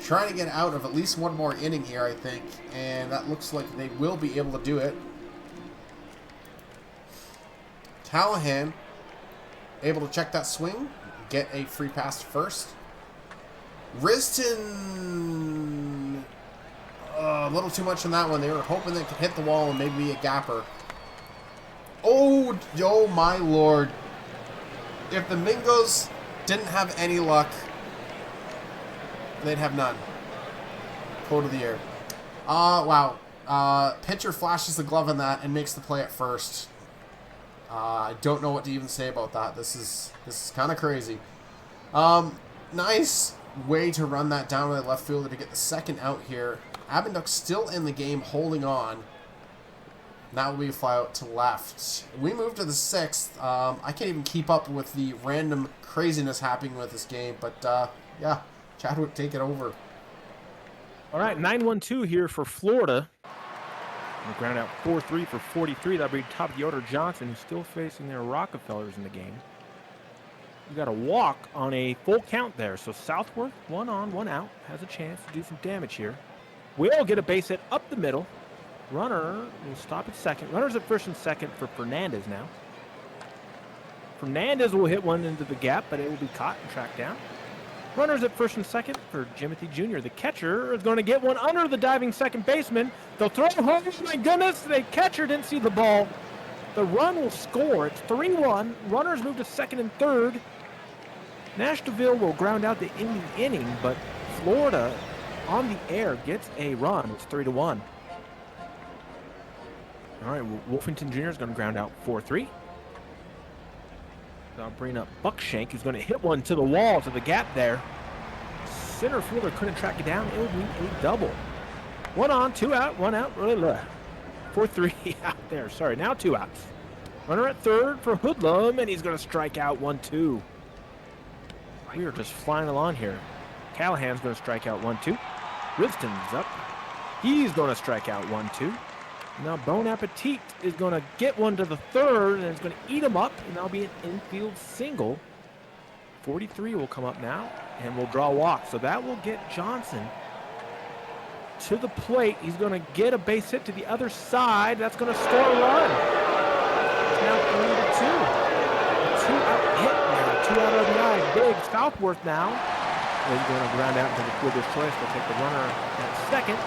Trying to get out of at least 1 more inning here, I think, and that looks like they will be able to do it. Callahan able to check that swing, get a free pass to first. Riston, a little too much on that one. They were hoping they could hit the wall and maybe be a gapper. Oh my lord. If the Mingos didn't have any luck, they'd have none. Quote of the year. Wow. Pitcher flashes the glove on that and makes the play at first. I don't know what to even say about that. This is kind of crazy. Nice way to run that down to the left fielder to get the second out here. Abenduk still in the game, holding on. That will be a fly out to left. We move to the 6th. I can't even keep up with the random craziness happening with this game, but yeah, Chadwick, take it over. All right, 9-1-2 here for Florida. We ground out 4-3 for 43. That'll be top of the order. Johnson, who's still facing their Rockefellers in the game. We got a walk on a full count there. So Southworth, 1 on, 1 out, has a chance to do some damage here. Will get a base hit up the middle. Runner will stop at second. Runners at first and second for Fernandez now. Fernandez will hit one into the gap, but it will be caught and tracked down. Runners at first and second for Jimothy Jr. The catcher is going to get one under the diving second baseman. They'll throw home. Oh my goodness, the catcher didn't see the ball. The run will score. It's 3-1. Runners move to second and third. Nashville will ground out the inning, but Florida on the air gets a run. It's 3-1. All right, Wolfington Jr. is going to ground out 4-3. I'll bring up Buckshank, who's going to hit one to the wall, to the gap there. Center fielder couldn't track it down. It would be a double. 1 on, 2 out, 1 out. 4-3 out there. Sorry, now 2 outs. Runner at third for Hoodlum, and he's going to strike out 1-2. We are just flying along here. Callahan's going to strike out 1-2. Riston's up. He's going to strike out 1-2. Now Bon Appetit is going to get one to the third, and it's going to eat him up, and that'll be an infield single. 43 will come up now, and we'll draw a walk. So that will get Johnson to the plate. He's going to get a base hit to the other side. That's going to score a run. It's now 3-2. A 2-out hit now. 2-out RBI. Big Southworth now. He's going to ground out into the fielder's choice. They'll take the runner at second.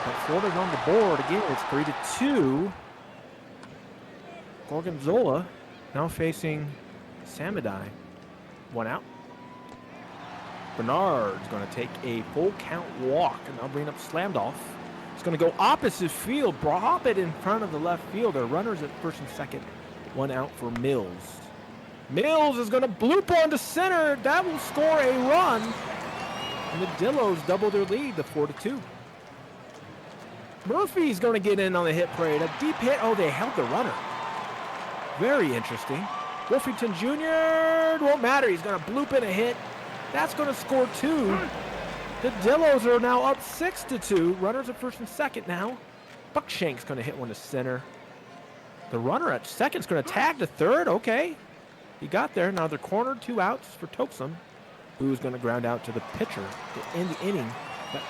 But Florida's on the board again. It's 3-2. Gorgonzola now facing Samadai. 1 out. Bernard's going to take a full count walk, and I'll bring up Slamdolf. It's going to go opposite field. Drop it in front of the left fielder. Runners at first and second. 1 out for Mills. Mills is going to bloop on to center. That will score a run. And the Dillos double their lead to 4-2. Murphy's going to get in on the hit parade. A deep hit. Oh, they held the runner. Very interesting. Wolfington Jr. won't matter. He's going to bloop in a hit. That's going to score 2. The Dillos are now up 6-2. Runners at first and second now. Buckshank's going to hit one to center. The runner at second's going to tag to third. Okay. He got there. Now they're cornered, 2 outs for Toksum, who's going to ground out to the pitcher to end the inning. But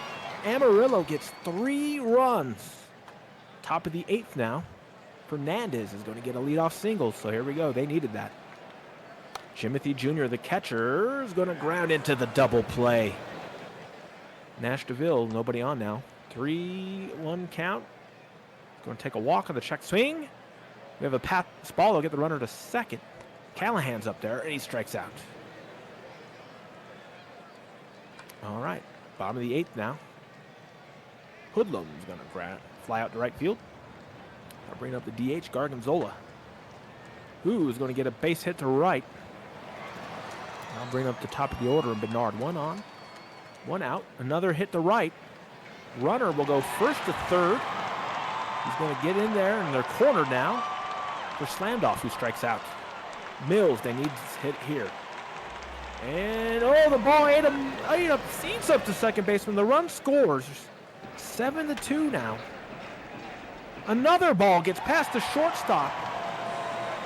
Amarillo gets 3 runs. Top of the 8th now. Fernandez is going to get a leadoff single, so here we go. They needed that. Jimothy Jr., the catcher, is going to ground into the double play. Nash DeVille, nobody on now. 3-1 count. Going to take a walk on the check swing. We have a pass ball. They'll get the runner to second. Callahan's up there, and he strikes out. All right, bottom of the 8th now. Hoodlum's going to fly out to right field. I'll bring up the DH, Gargonzola, who's going to get a base hit to right. I'll bring up the top of the order, and Bernard. 1 on, 1 out. Another hit to right. Runner will go first to third. He's going to get in there, and they're cornered now for Slamdoff, who strikes out. Mills, they need to hit here. And, the ball ate up seats up to second baseman. The run scores. 7-2 now. Another ball gets past the shortstop.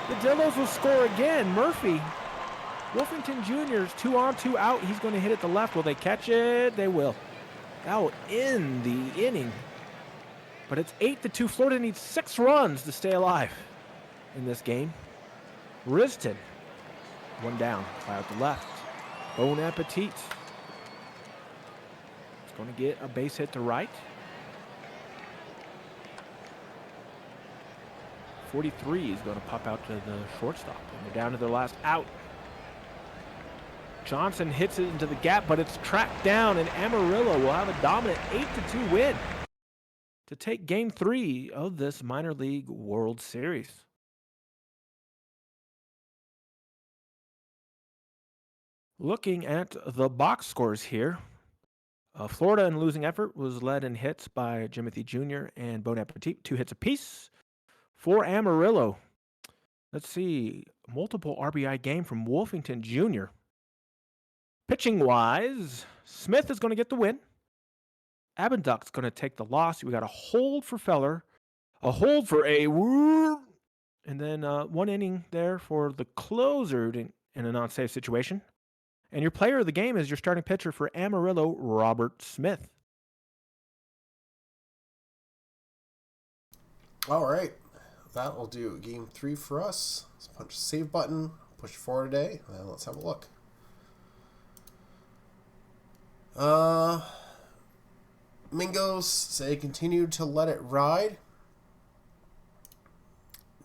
The Dillos will score again. Murphy, Wolfington Jr.'s 2 on, 2 out. He's going to hit it to left. Will they catch it? They will. That will end the inning. But it's 8-2. Florida needs 6 runs to stay alive in this game. Riston, 1 down, fly out to left. Bon Appetit. It's going to get a base hit to right. 43 is going to pop out to the shortstop. And they're down to their last out. Johnson hits it into the gap, but it's tracked down, and Amarillo will have a dominant 8-2 win to take Game 3 of this Minor League World Series. Looking at the box scores here, Florida in losing effort was led in hits by Jimothy Jr. and Bon Appetit, 2 hits apiece. For Amarillo, let's see, multiple RBI game from Wolfington Jr. Pitching-wise, Smith is going to get the win. Abenduck's going to take the loss. We got a hold for Feller, a hold for Award, and then 1 inning there for the closer in a non-save situation. And your player of the game is your starting pitcher for Amarillo, Robert Smith. All right. That will do Game 3 for us. Let's punch the save button, push forward today, and let's have a look. Mingos say continue to let it ride.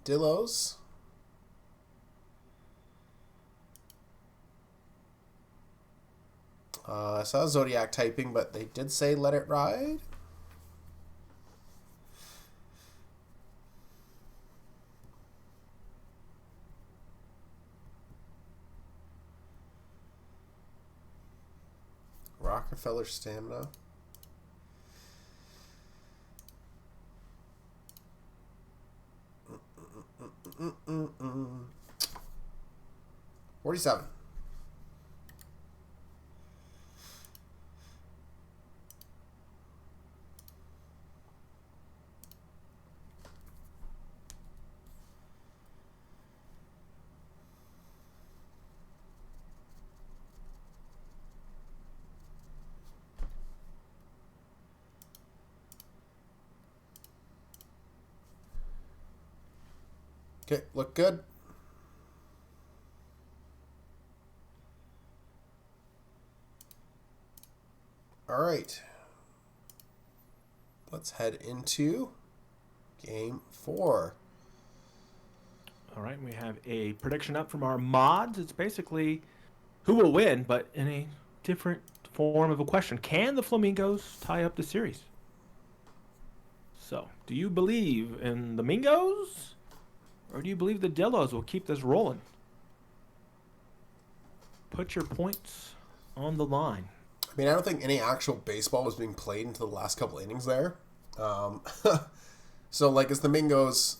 Dillos. I saw Zodiac typing, but they did say let it ride. Rockefeller Stamina. Mm-mm-mm-mm. 47. Okay, look good. All right. Let's head into Game 4. All right, we have a prediction up from our mods. It's basically who will win, but in a different form of a question. Can the Flamingos tie up the series? So, do you believe in the Mingos? Or do you believe the Dillos will keep this rolling? Put your points on the line. I mean, I don't think any actual baseball was being played into the last couple innings there. So, like, as the Mingos,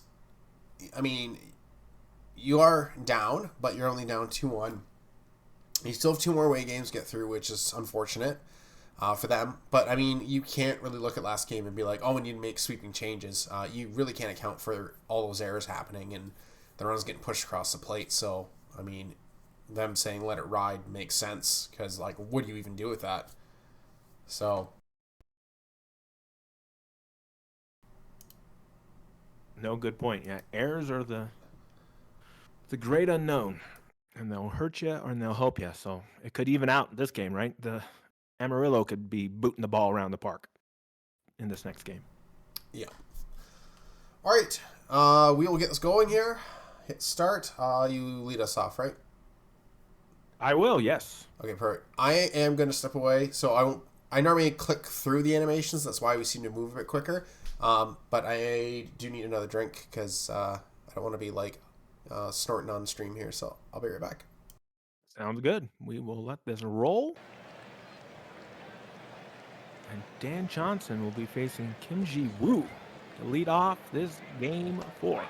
I mean, you are down, but you're only down 2-1. You still have 2 more away games to get through, which is unfortunate for them. But, I mean, you can't really look at last game and be like, oh, we need to make sweeping changes. You really can't account for all those errors happening and the runs getting pushed across the plate. So, I mean, them saying let it ride makes sense because, like, what do you even do with that? So... No, good point. Yeah, errors are the great unknown, and they'll hurt you or they'll help you. So it could even out this game, right? The Amarillo could be booting the ball around the park in this next game. Yeah. All right, we will get this going here. Hit start. You lead us off, right? I will. Yes. Okay, perfect. I am going to step away, so I normally click through the animations. That's why we seem to move a bit quicker. But I do need another drink because I don't want to be like snorting on stream here. So I'll be right back. Sounds good. We will let this roll. And Dan Johnson will be facing Kim Ji-woo to lead off this game 4.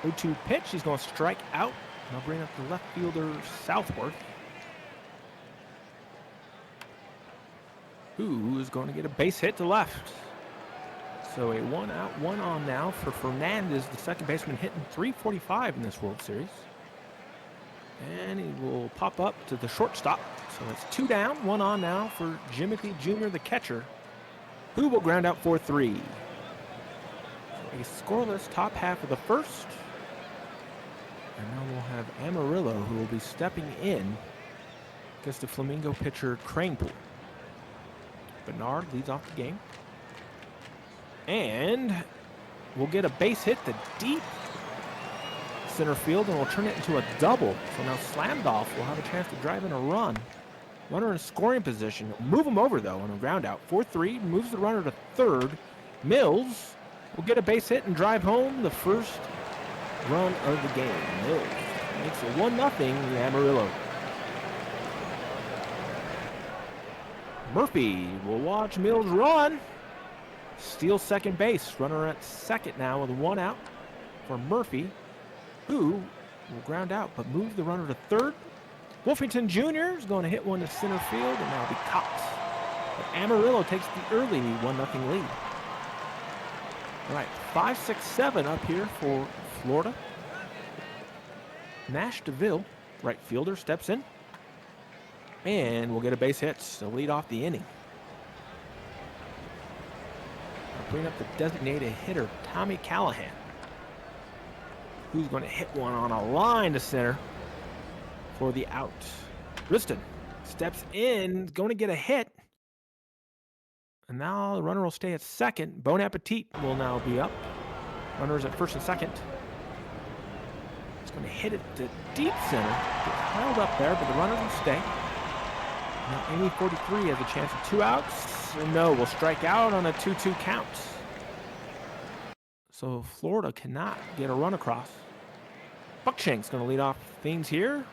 0-2 pitch. He's going to strike out. And I'll bring up the left fielder, Southworth, who is going to get a base hit to left. So a 1 out, 1 on now for Fernandez, the second baseman, hitting .345 in this World Series. And he will pop up to the shortstop. So it's 2 down, 1 on now for Jimothy Jr., the catcher, who will ground out 4-3. A scoreless top half of the first. And now we'll have Amarillo, who will be stepping in against the Flamingo pitcher Cranepool. Bernard leads off the game. And we'll get a base hit to deep center field, and we'll turn it into a double. So now Slamdolf will have a chance to drive in a run. Runner in scoring position. Move him over, though, on a ground out. 4-3, moves the runner to third. Mills will get a base hit and drive home the first run of the game. Mills makes it 1-0 Amarillo. Murphy will watch Mills run. Steals second base. Runner at second now with 1 out for Murphy, who will ground out but move the runner to third. Wolfington Jr. is going to hit one to center field, and that'll be caught. But Amarillo takes the early 1-0 lead. All right, 5, 6, 7 up here for Florida. Nash DeVille, right fielder, steps in. And we'll get a base hit to lead off the inning. I'll bring up the designated hitter, Tommy Callahan, who's going to hit one on a line to center for the out. Riston steps in, going to get a hit. And now the runner will stay at second. Bon Appetit will now be up. Runners at first and second. He's going to hit it to deep center. Get held up there, but the runner will stay. Now Amy 43 has a chance of 2 outs. No, will strike out on a 2-2 count. So Florida cannot get a run across. Buckshank's going to lead off things here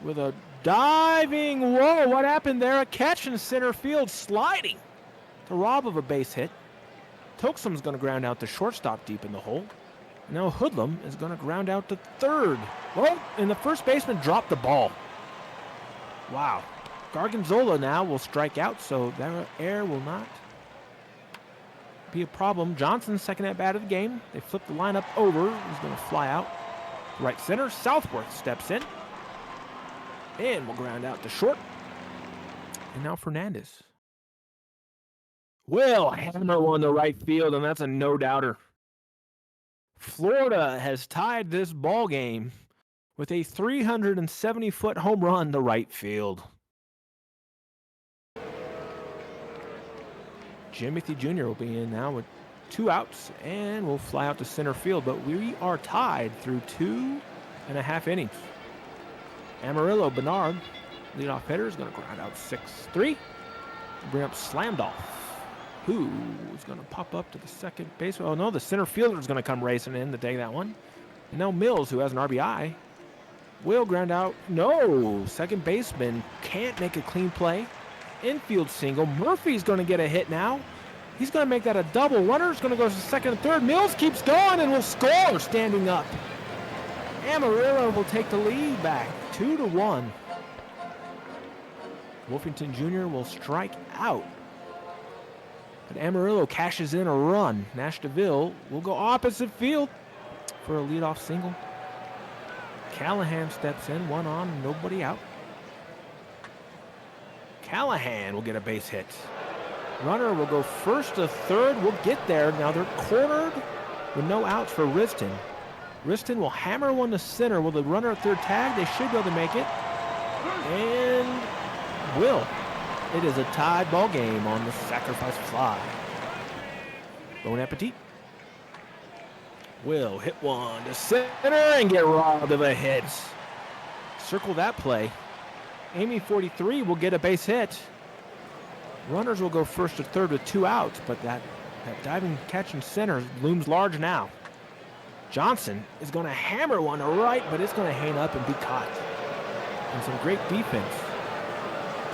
with a diving. Whoa, what happened there? A catch in center field, sliding to rob of a base hit. Toksum's going to ground out to shortstop deep in the hole. Now Hoodlum is going to ground out to third. Well, and the first baseman dropped the ball. Wow. Gargonzola now will strike out, so that error will not be a problem. Johnson's second at bat of the game. They flip the lineup over. He's going to fly out. Right center, Southworth steps in. And will ground out to short. And now Fernandez will hammer one to right field, and that's a no-doubter. Florida has tied this ball game with a 370-foot home run to right field. Jimothy Jr. will be in now with 2 outs and will fly out to center field, but we are tied through 2.5 innings. Amarillo Bernard, leadoff hitter, is going to ground out 6-3. Bring up Slamdolf, who is going to pop up to the second base. Oh no, the center fielder is going to come racing in to take that one. And now Mills, who has an RBI, will ground out. No, second baseman can't make a clean play. Infield single. Murphy's going to get a hit now. He's going to make that a double. Runner's going to go to second and third. Mills keeps going and will score standing up. Amarillo will take the lead back 2-1. Wolfington Jr. will strike out. But Amarillo cashes in a run. Nash DeVille will go opposite field for a leadoff single. Callahan steps in, one on, nobody out. Callahan will get a base hit. Runner will go first to third. We'll get there. Now they're cornered with no outs for Riston. Riston will hammer one to center. Will the runner at third tag? They should be able to make it. And will. It is a tied ball game on the sacrifice fly. Bon appetit. Will hit one to center and get robbed of a hit. Circle that play. Amy 43 will get a base hit. Runners will go first to third with 2 outs, but that diving catch in center looms large now. Johnson is going to hammer one to right, but it's going to hang up and be caught. And some great defense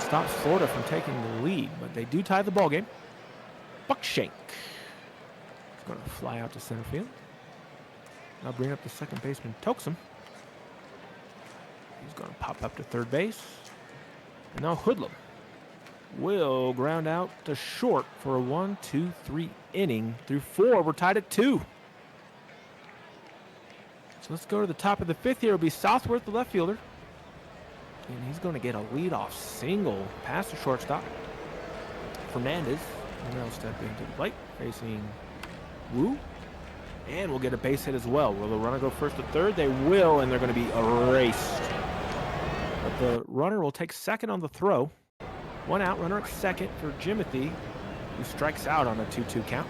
stops Florida from taking the lead, but they do tie the ball game. Buckshank is going to fly out to center field. Now bring up the second baseman, Toxum. He's going to pop up to third base. And now Hoodlum will ground out to short for a 1-2-3 inning. Through 4, we're tied at 2. So let's go to the top of the 5th here. It'll be Southworth, the left fielder. And he's going to get a leadoff single past the shortstop. Fernandez will step into the plate, facing Wu. And we'll get a base hit as well. Will the runner go first to third? They will, and they're going to be erased. But the runner will take second on the throw. 1 out, runner at second for Jimothy, who strikes out on a 2-2 count.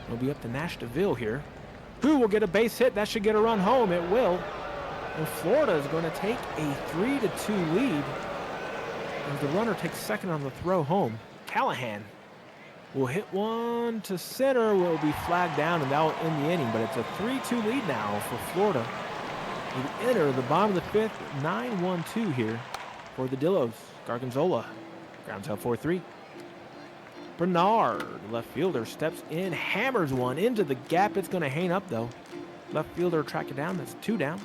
It'll be up to Nash DeVille here, who will get a base hit. That should get a run home. It will. And Florida is going to take a 3-2 lead as the runner takes second on the throw home. Callahan will hit one to center, will be flagged down, and that will end the inning. But it's a 3-2 lead now for Florida. We enter the bottom of the 5th, 9-1-2 here for the Dillos. Gargonzola grounds out 4-3. Bernard, left fielder, steps in, hammers one into the gap. It's going to hang up, though. Left fielder track it down. That's 2 down.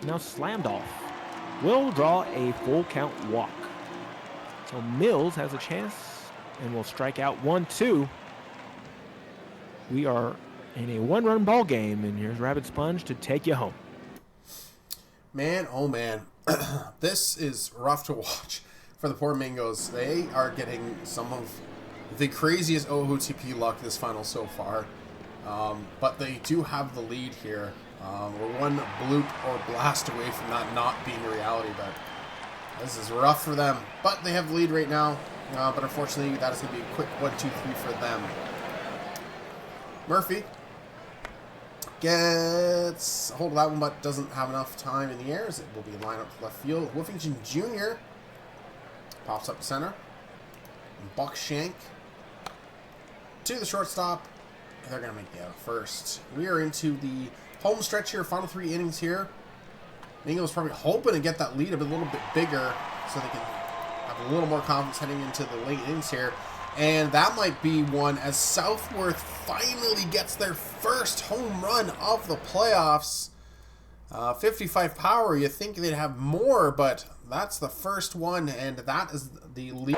Now slammed off. Will draw a full count walk. So Mills has a chance and will strike out 1-2. We are in a 1-run ball game, and here's Rabidsponge to take you home. Man, oh man, this is rough to watch for the poor Mingos. They are getting some of the craziest OOTP luck this final so far, but they do have the lead here. We're one bloop or blast away from that not being a reality, but this is rough for them. But they have the lead right now, but unfortunately that is going to be a quick 1-2-3 for them. Murphy gets a hold of that one, but doesn't have enough time in the air, as it will be a line up to left field. Wolfington Jr. pops up to center. Buckshank to the shortstop. They're going to make the out first. We are into the home stretch here, final 3 innings here. Mingo's probably hoping to get that lead a little bit bigger so they can have a little more confidence heading into the late innings here. And that might be one as Southworth finally gets their first home run of the playoffs. 55 power, you think they'd have more, but that's the first one, and that is the lead.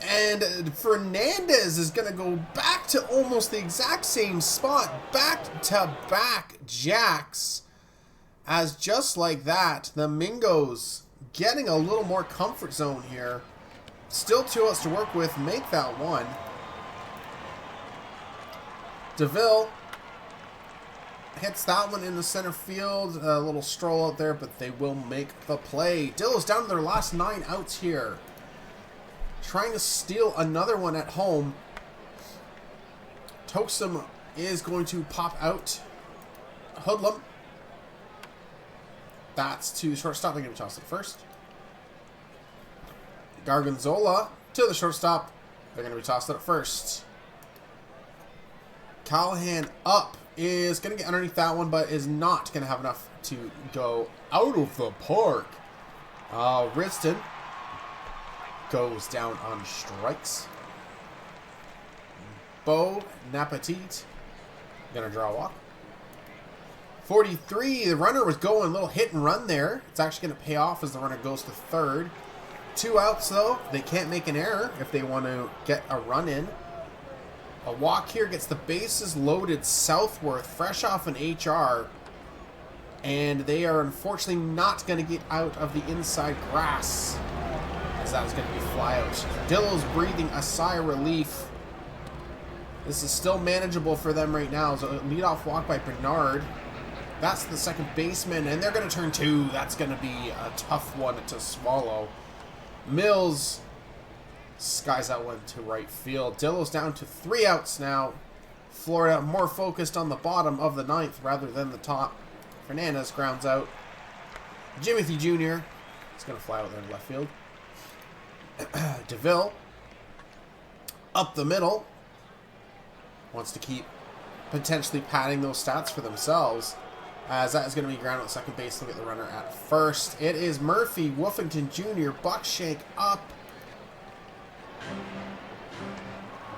And Fernandez is going to go back to almost the exact same spot, back-to-back jacks, as just like that, the Mingos getting a little more comfort zone here. Still 2 outs to work with, make that one. DeVille hits that one in the center field. A little stroll out there, but they will make the play. Dillo's down to their last 9 outs here. Trying to steal another one at home. Toxum is going to pop out. Hoodlum. That's to shortstop. They're going to toss it first. Gargonzola to the shortstop. They're going to be tossed at first. Callahan up is going to get underneath that one, but is not going to have enough to go out of the park. Riston goes down on strikes. Bon appetit. Going to draw a walk. 43, the runner was going a little hit and run there. It's actually going to pay off as the runner goes to third. 2 outs, though. They can't make an error if they want to get a run in. A walk here gets the bases loaded Southworth, fresh off an HR. And they are unfortunately not going to get out of the inside grass, as that is going to be a fly out. Dillo's breathing a sigh of relief. This is still manageable for them right now. So a leadoff walk by Bernard. That's the second baseman, and they're going to turn 2. That's going to be a tough one to swallow. Mills skies that one to right field. Dillo's down to 3 outs now. Florida more focused on the bottom of the 9th rather than the top. Fernandez grounds out. Jimothy Jr. is going to fly out there in left field. DeVille up the middle. Wants to keep potentially padding those stats for themselves. As that is going to be grounded at second base. Look at the runner at first. It is Murphy, Woofington Jr., Buckshank up.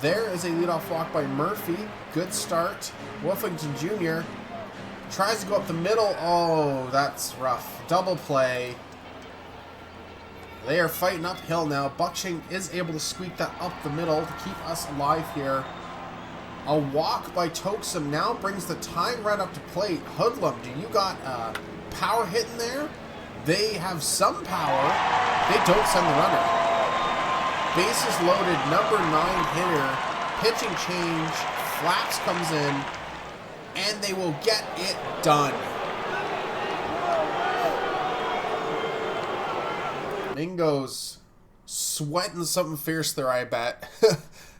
There is a leadoff walk by Murphy. Good start. Woofington Jr. tries to go up the middle. Oh, that's rough. Double play. They are fighting uphill now. Buckshank is able to squeak that up the middle to keep us alive here. A walk by Toksum now brings the tying run up to plate. Hoodlum, do you got power hitting there? They have some power. They don't send the runner. Bases loaded, number 9 hitter. Pitching change. Flaps comes in. And they will get it done. Mingo's sweating something fierce there, I bet.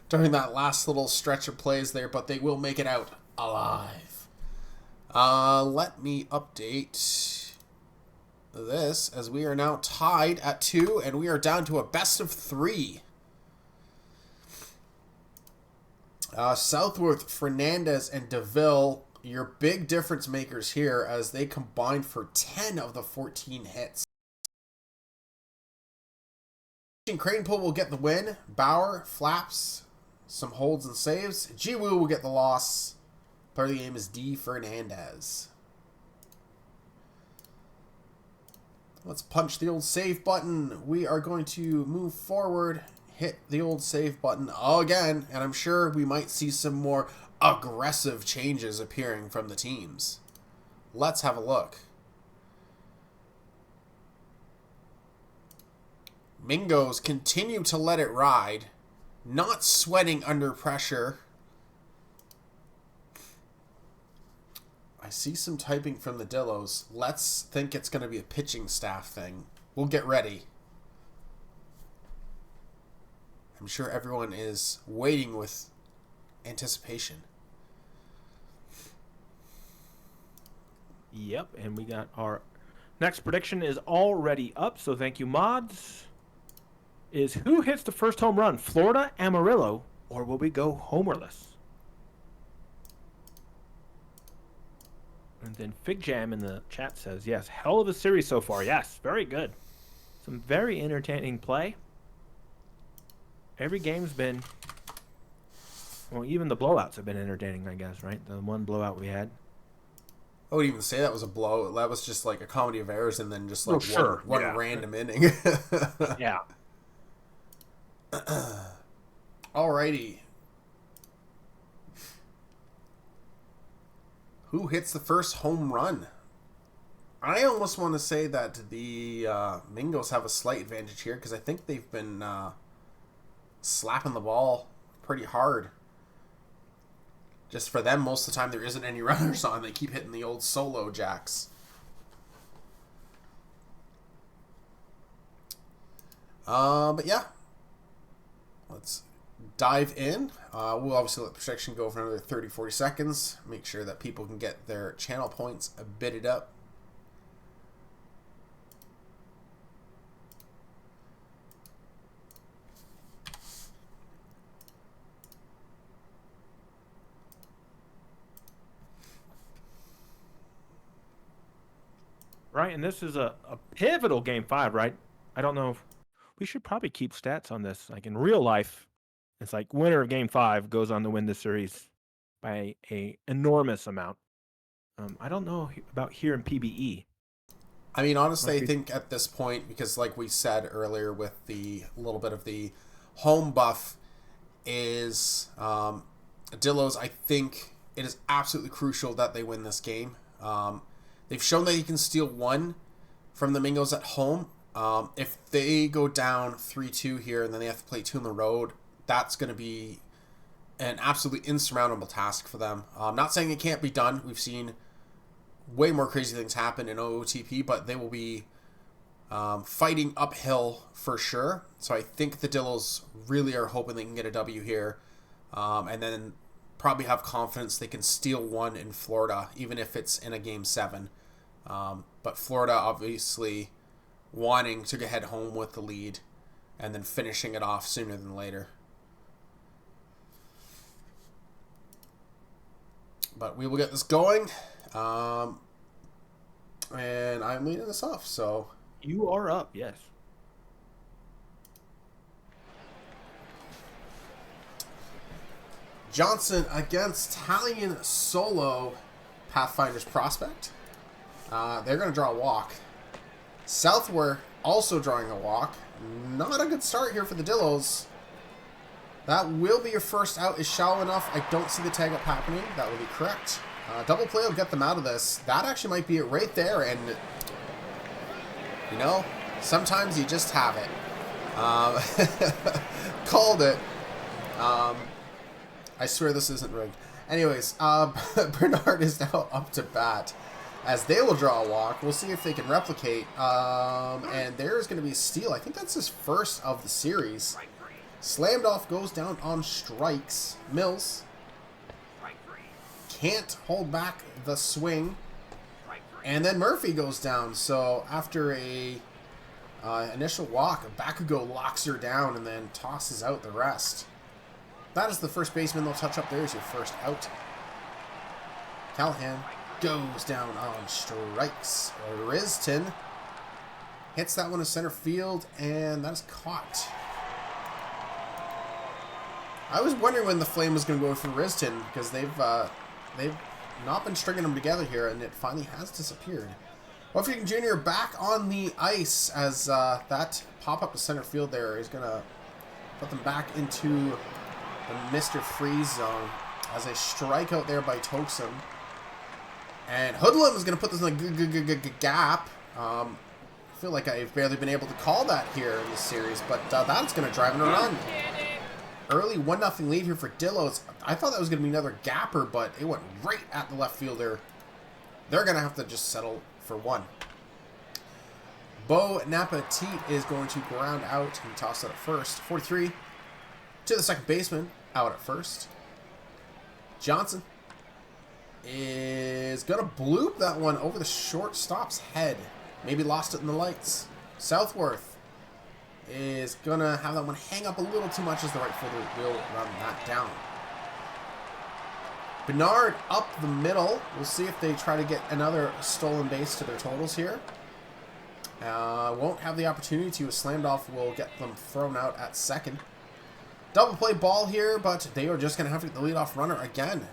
During that last little stretch of plays there, but they will make it out alive. Let me update this as we are now tied at 2 and we are down to a best of 3. Southworth, Fernandez, and DeVille, your big difference makers here as they combined for 10 of the 14 hits. Cranepool will get the win. Bauer, Flaps, some holds and saves. Jiwoo will get the loss. Player of the game is D. Fernandez. Let's punch the old save button. We are going to move forward, hit the old save button again, and I'm sure we might see some more aggressive changes appearing from the teams. Let's have a look. Mingos continue to let it ride. Not sweating under pressure. I see some typing from the Dillos. Let's think it's going to be a pitching staff thing. We'll get ready. I'm sure everyone is waiting with anticipation. Yep, and we got our next prediction is already up, so thank you, mods. Is who hits the first home run, Florida, Amarillo, or will we go homerless? And then Fig Jam in the chat says, yes, hell of a series so far. Yes, very good. Some very entertaining play. Every game's been, well, even the blowouts have been entertaining, I guess, right? The one blowout we had. I wouldn't even say that was a blow. That was just like a comedy of errors and then just like one random inning. Yeah. Alrighty. Who hits the first home run? I almost want to say that the Mingos have a slight advantage here because I think they've been slapping the ball pretty hard. Just for them, most of the time there isn't any runners on. They keep hitting the old solo jacks. But yeah. Let's dive in. We'll obviously let the projection go for another 30-40 seconds. Make sure that people can get their channel points bitted up. Right, and this is a pivotal Game 5, right? I don't know if we should probably keep stats on this. Like in real life, it's like winner of Game 5 goes on to win the series by a enormous amount. I don't know about here in PBE. I mean, honestly, Might I be. think at this point, because like we said earlier with the little bit of the home buff is Dillos, I think it is absolutely crucial that they win this game. They've shown that you can steal one from the Mingos at home. If they go down 3-2 here and then they have to play two on the road, that's going to be an absolutely insurmountable task for them. I'm not saying it can't be done. We've seen way more crazy things happen in OOTP, but they will be fighting uphill for sure. So I think the Dillos really are hoping they can get a W here, and then probably have confidence they can steal one in Florida, even if it's in a game 7. But Florida obviously wanting to head home with the lead and then finishing it off sooner than later. But we will get this going. And I'm leading this off, so... You are up, yes. Johnson against Italian Solo Pathfinder's Prospect. They're going to draw a walk. Southward also drawing a walk. Not a good start here for the Dillos. That will be your first out. Is shallow enough. I don't see the tag up happening. That will be correct. Double play will get them out of this. That actually might be it right there. And, you know, sometimes you just have it. Called it. I swear this isn't rigged. Anyways, Bernard is now up to bat. As they will draw a walk. We'll see if they can replicate. And there's going to be a steal. I think that's his first of the series. Slammed off, goes down on strikes. Mills can't hold back the swing. And then Murphy goes down. So after a initial walk, Bakugo locks her down and then tosses out the rest. That is the first baseman they'll touch up. There's your first out. Callahan goes down on strikes. Riston hits that one to center field, and that is caught. I was wondering when the flame was going to go for Riston, because they've not been stringing them together here, and it finally has disappeared. Washington Jr. back on the ice as that pop-up to center field there is going to put them back into the Mr. Freeze zone as a strikeout there by Toxum. And Hoodlum is going to put this in the gap. I feel like I've barely been able to call that here in this series, but that's going to drive in a run. Early 1-0 lead here for Dillos. I thought that was going to be another gapper, but it went right at the left fielder. They're going to have to just settle for one. Bo Napatit is going to ground out and toss it at first. 43 to the second baseman, out at first. Johnson is going to bloop that one over the shortstop's head. Maybe lost it in the lights. Southworth is going to have that one hang up a little too much as the right fielder will run that down. Bernard up the middle. We'll see if they try to get another stolen base to their totals here. Won't have the opportunity to. A slammed off will get them thrown out at second. Double play ball here, but they are just going to have to get the leadoff runner again.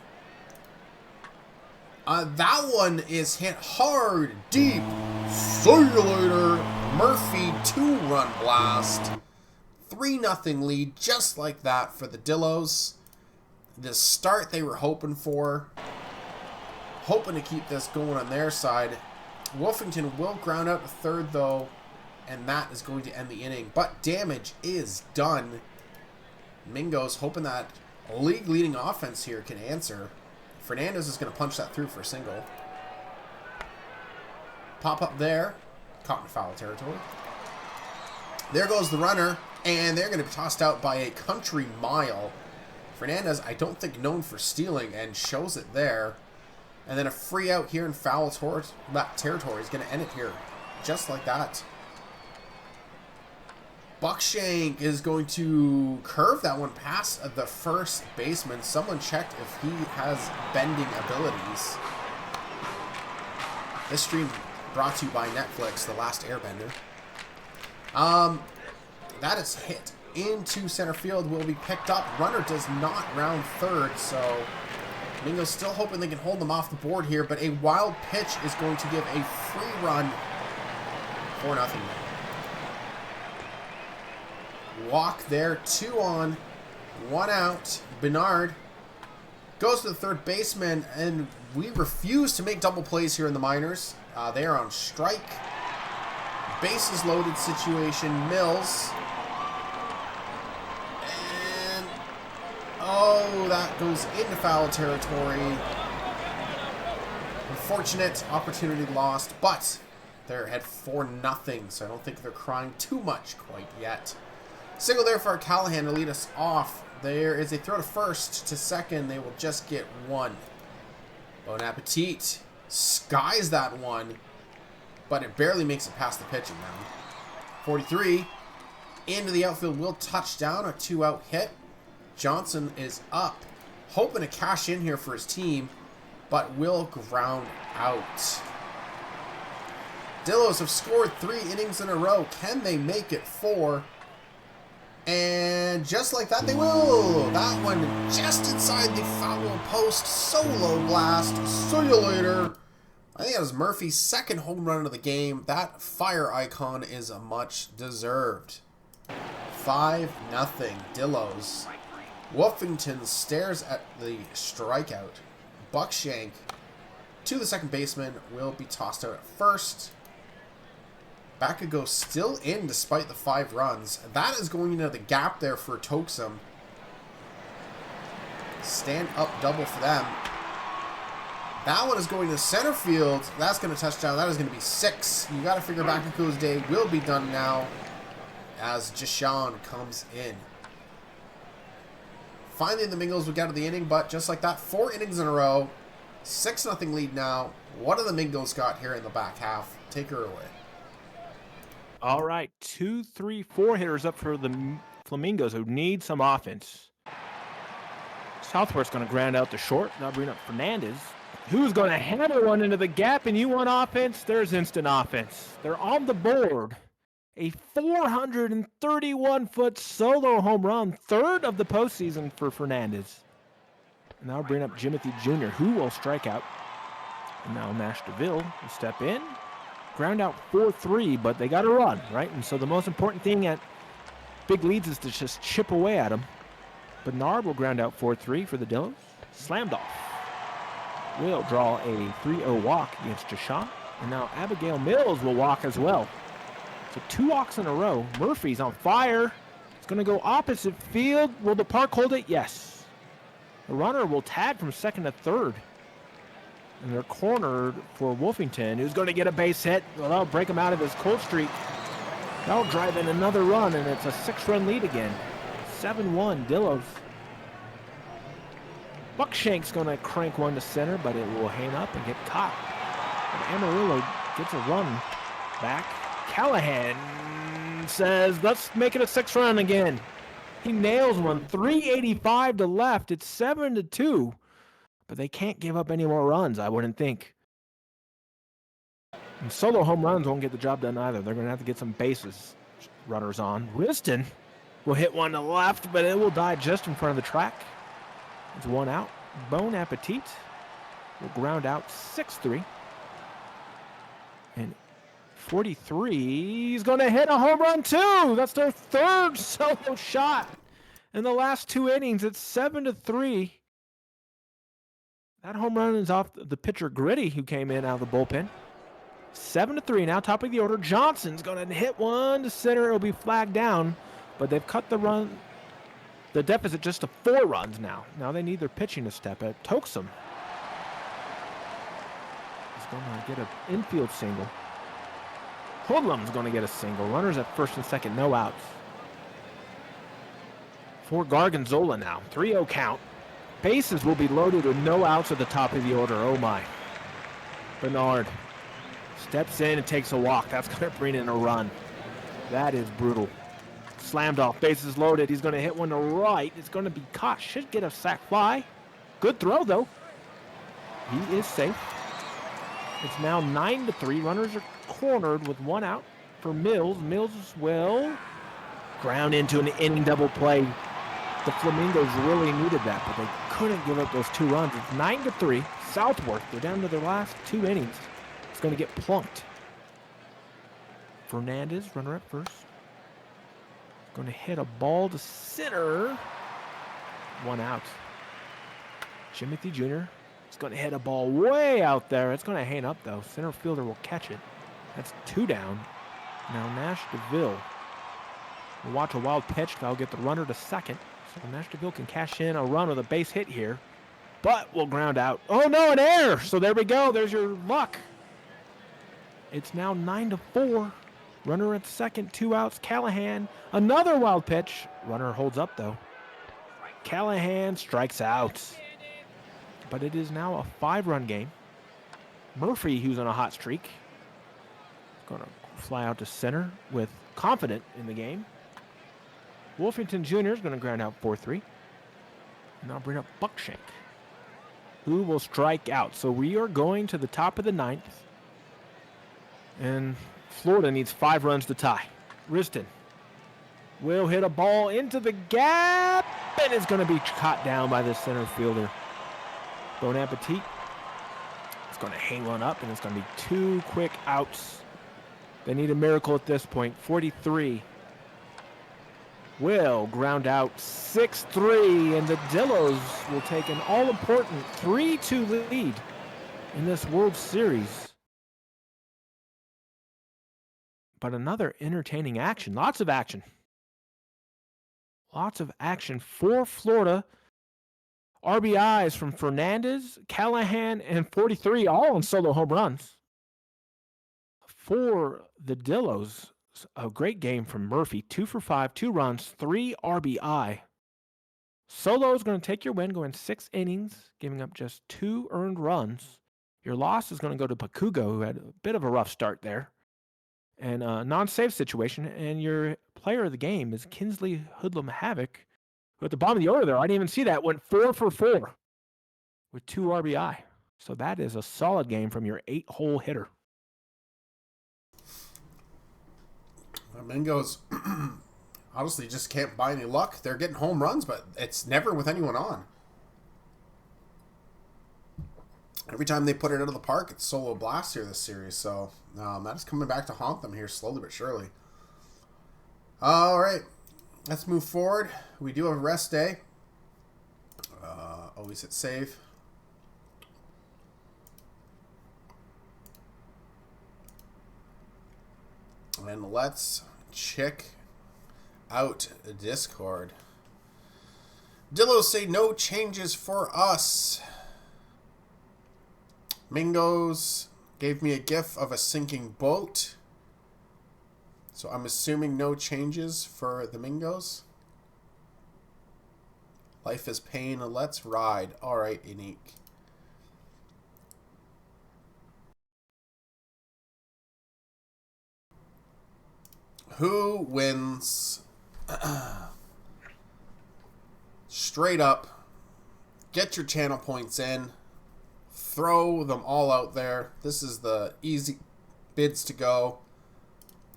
That one is hit hard, deep. See you later. Murphy 2-run blast. 3-0 lead, just like that for the Dillos. The start they were hoping for. Hoping to keep this going on their side. Wolfington will ground out to third, though, and that is going to end the inning. But damage is done. Mingo's hoping that league-leading offense here can answer. Fernandez is going to punch that through for a single. Pop up there. Caught in foul territory. There goes the runner, and they're going to be tossed out by a country mile. Fernandez, I don't think known for stealing, and shows it there. And then a free out here in foul territory is going to end it here. Just like that. Buckshank is going to curve that one past the first baseman. Someone checked if he has bending abilities. This stream brought to you by Netflix, The Last Airbender. That is hit into center field. Will be picked up. Runner does not round third, so Mingo's still hoping they can hold them off the board here, but a wild pitch is going to give a free run. 4-0. Walk there, 2 on, 1 out. Bernard goes to the third baseman, and we refuse to make double plays here in the minors. They are on strike. Bases loaded situation. Mills. And, oh, that goes into foul territory. Unfortunate opportunity lost, but they're ahead 4-0, so I don't think they're crying too much quite yet. Single there for Callahan to lead us off. There is a throw to first, to second. They will just get 1. Bon Appetit skies that one, but it barely makes it past the pitching mound. 43 into the outfield, will touchdown, a 2-out hit. Johnson is up, hoping to cash in here for his team, but will ground out. Dillos have scored 3 innings in a row. Can they make it 4? And just like that, they will. That one just inside the foul post. Solo blast. See you later. I think that was Murphy's second home run of the game. That fire icon is much deserved. 5-0. Dillos. Wolfington stares at the strikeout. Buckshank to the second baseman will be tossed out at first. Bakago still in despite the 5 runs. That is going into the gap there for Toksum. Stand up double for them. That one is going to center field. That's going to touchdown. That is going to be 6. You got to figure Bakago's day will be done now as Jashawn comes in. Finally, the Mingos will get out of the inning, but just like that, 4 innings in a row. 6-0 lead now. What do the Mingos got here in the back half? Take her away. All right, 2, 3, 4 hitters up for the Flamingos who need some offense. Southworth's going to ground out to short. Now bring up Fernandez, who's going to hammer one into the gap, and you want offense? There's instant offense. They're on the board. A 431-foot solo home run, 3rd of the postseason for Fernandez. And now bring up Jimothy Jr., who will strike out. And now Nash DeVille will step in. Ground out 4-3, but they got to run, right? And so the most important thing at big leads is to just chip away at them. Bernard will ground out 4-3 for the Dillos. Slammed off. Will draw a 3-0 walk against Jashawn. And now Abigail Mills will walk as well. So 2 walks in a row. Murphy's on fire. It's going to go opposite field. Will the park hold it? Yes. The runner will tag from second to third. And they're cornered for Wolfington, who's going to get a base hit. Well, that'll break him out of his cold streak. That'll drive in another run, and it's a 6-run lead again. 7-1, Dillos. Buckshank's going to crank one to center, but it will hang up and get caught. And Amarillo gets a run back. Callahan says, let's make it a 6-run again. He nails one, 385 to left. It's 7-2. But they can't give up any more runs, I wouldn't think. And solo home runs won't get the job done either. They're going to have to get some bases runners on. Riston will hit one to left, but it will die just in front of the track. It's 1 out. Bon Appetit will ground out 6-3. And 43 is going to hit a home run too. That's their 3rd solo shot in the last 2 innings. It's 7-3. That home run is off the pitcher Gritty, who came in out of the bullpen. 7-3 now, top of the order. Johnson's going to hit one to center. It'll be flagged down, but they've cut the deficit just to 4 runs now. Now they need their pitching to step up. Toksum is going to get an infield single. Hoodlum's going to get a single. Runners at first and second, no outs. For Gargonzola now, 3-0 count. Bases will be loaded with no outs at the top of the order. Oh my. Bernard steps in and takes a walk. That's going to bring in a run. That is brutal. Slammed off. Bases loaded. He's going to hit one to right. It's going to be caught. Should get a sac fly. Good throw though. He is safe. It's now 9-3. Runners are cornered with 1 out for Mills. Mills will ground into an inning double play. the Flamingos really needed that, but they couldn't give up those 2 runs. It's 9-3. Southworth, they're down to their last 2 innings. It's going to get plunked. Fernandez, runner up first. Going to hit a ball to center. 1 out. Timothy Jr. is going to hit a ball way out there. It's going to hang up, though. Center fielder will catch it. That's 2 down. Now Nash DeVille will watch a wild pitch. That'll get the runner to second. So Nash DeVille can cash in a run with a base hit here, but will ground out. Oh, no, an error. So there we go. There's your luck. It's now 9-4. Runner at second, 2 outs. Callahan, another wild pitch. Runner holds up, though. Callahan strikes out. But it is now a 5-run game. Murphy, who's on a hot streak, going to fly out to center with confident in the game. Wolfington Jr. is going to ground out 4-3. And I'll bring up Buckshank, who will strike out. So we are going to the top of the 9th. And Florida needs 5 runs to tie. Riston will hit a ball into the gap, and it's going to be caught down by the center fielder. Bon Appetit. It's going to hang one up, and it's going to be 2 quick outs. They need a miracle at this point. 43 will ground out 6-3, and the Dillos will take an all-important 3-2 lead in this World Series. But another entertaining action. Lots of action. Lots of action for Florida. RBIs from Fernandez, Callahan, and 43, all on solo home runs. For the Dillos, a great game from Murphy. 2 for 5, 2 runs, 3 RBI. Solo is going to take your win, going 6 innings, giving up just 2 earned runs. Your loss is going to go to Pacugo, who had a bit of a rough start there. And a non-save situation, and your player of the game is Kinsley Hoodlum Havoc, who at the bottom of the order there, I didn't even see that, went 4 for 4 with 2 RBI. So that is a solid game from your 8-hole hitter. Mingo's honestly just can't buy any luck. They're getting home runs, but it's never with anyone on. Every time they put it out of the park, it's solo blast here this series. So that is coming back to haunt them here slowly but surely. All right, let's move forward. We do have a rest day. Always hit save. And let's check out Discord. Dillos say no changes for us. Mingos gave me a gif of a sinking boat. So I'm assuming no changes for the Mingos. Life is pain, let's ride. Alright, Unique. Who wins? Straight up. Get your channel points in. Throw them all out there. This is the easy bids to go.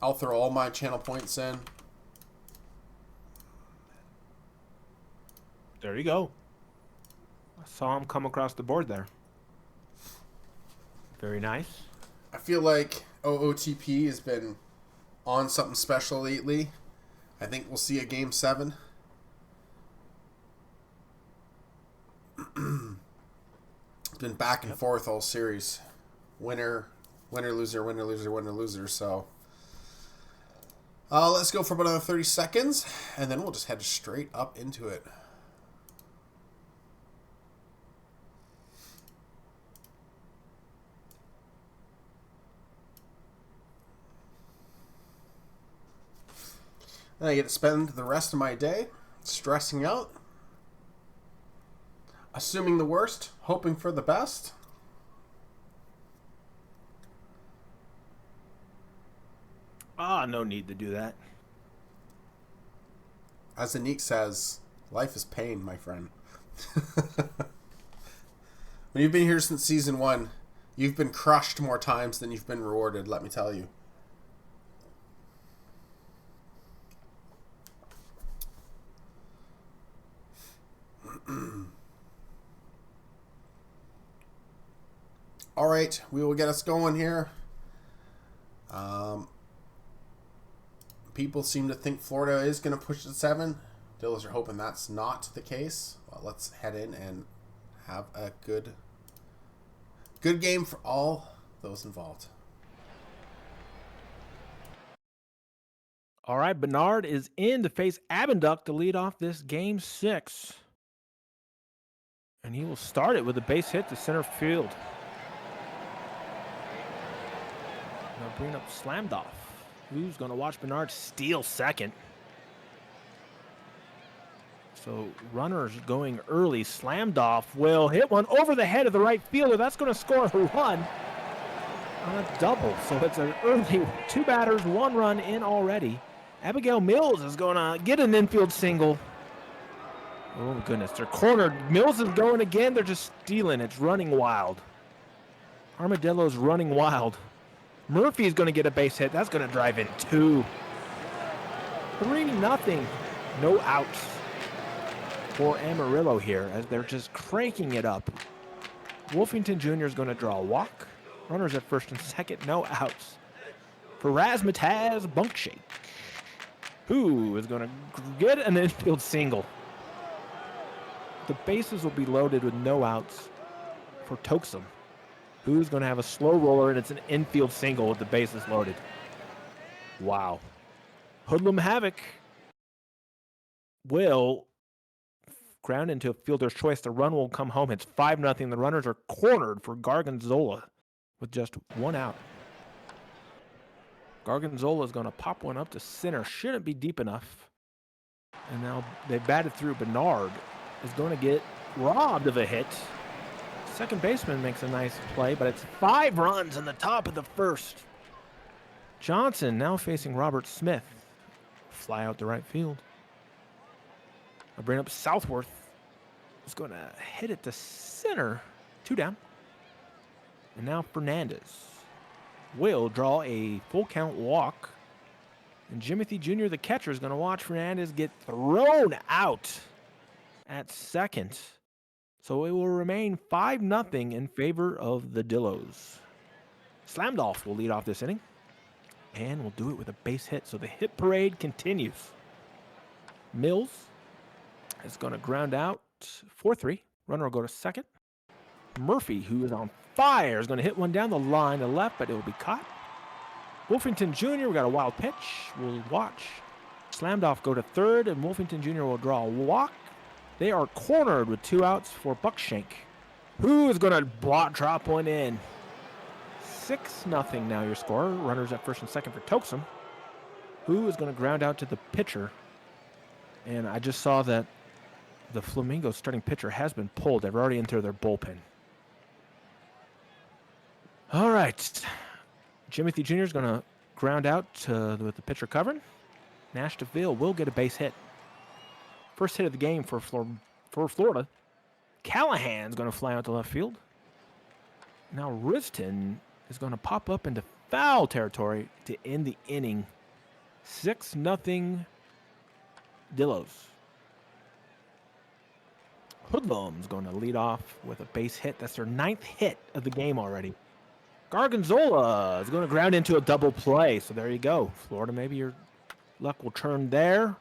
I'll throw all my channel points in. There you go. I saw him come across the board there. Very nice. I feel like OOTP has been on something special lately. I think we'll see a Game 7. It's been back and forth all series. Winner, loser, winner, loser, winner, loser. So let's go for about another 30 seconds, and then we'll just head straight up into it. Then I get to spend the rest of my day stressing out, assuming the worst, hoping for the best. No need to do that. As Anik says, life is pain, my friend. When you've been here since season 1, you've been crushed more times than you've been rewarded, let me tell you. All right, we will get us going here. Um, people seem to think Florida is going to push to 7. Dealers are hoping that's not the case. Well, let's head in and have a good game for all those involved. All right, Bernard is in to face Abenduck to lead off this game 6. And he will start it with a base hit to center field. Now bring up Slammed Off. Who's going to watch Bernard steal second? So runners going early. Slammed Off will hit one over the head of the right fielder. That's going to score a run on a double. So it's an early 2 batters, 1 run in already. Abigail Mills is going to get an infield single. Oh, my goodness. They're cornered. Mills is going again. They're just stealing. It's running wild. Armadillo's running wild. Murphy's going to get a base hit. That's going to drive in 2. 3-0. No outs for Amarillo here as they're just cranking it up. Wolfington Jr. is going to draw a walk. Runners at first and second. No outs for Razzmatazz Bunkshake, who is going to get an infield single. The bases will be loaded with no outs for Toxum, who's going to have a slow roller, and it's an infield single with the bases loaded. Wow. Hoodlum Havoc will ground into a fielder's choice. The run will come home. It's 5-0. The runners are cornered for Gargonzola with just 1 out. Gargonzola is going to pop one up to center. Shouldn't be deep enough. And now they batted through. Bernard is going to get robbed of a hit. Second baseman makes a nice play, but it's 5 runs in the top of the first. Johnson now facing Robert Smith. Fly out to right field. I'll bring up Southworth. Is going to hit it to center. 2 down. And now Fernandez will draw a full count walk. And Jimothy Jr., the catcher, is going to watch Fernandez get thrown out at second. So it will remain 5-0 in favor of the Dillos. Slammed Off will lead off this inning. And we'll do it with a base hit. So the hit parade continues. Mills is going to ground out 4-3. Runner will go to second. Murphy, who is on fire, is going to hit one down the line to left, but it will be caught. Wolfington Jr., we got a wild pitch. We'll watch. Slammed Off go to third, and Wolfington Jr. will draw a walk. They are cornered with 2 outs for Buckshank, who is going to drop one in. 6-0 now your score. Runners at first and second for Toxum, who is going to ground out to the pitcher. And I just saw that the Flamingo starting pitcher has been pulled. They've already entered their bullpen. All right. Jimothy Jr. is going to ground out with the pitcher covering. Nash DeVille will get a base hit. First hit of the game for Florida. Callahan's going to fly out to left field. Now Riston is going to pop up into foul territory to end the inning. 6-0 Dillos. Hoodlum's going to lead off with a base hit. That's their 9th hit of the game already. Gargonzola is going to ground into a double play. So there you go. Florida, maybe your luck will turn there.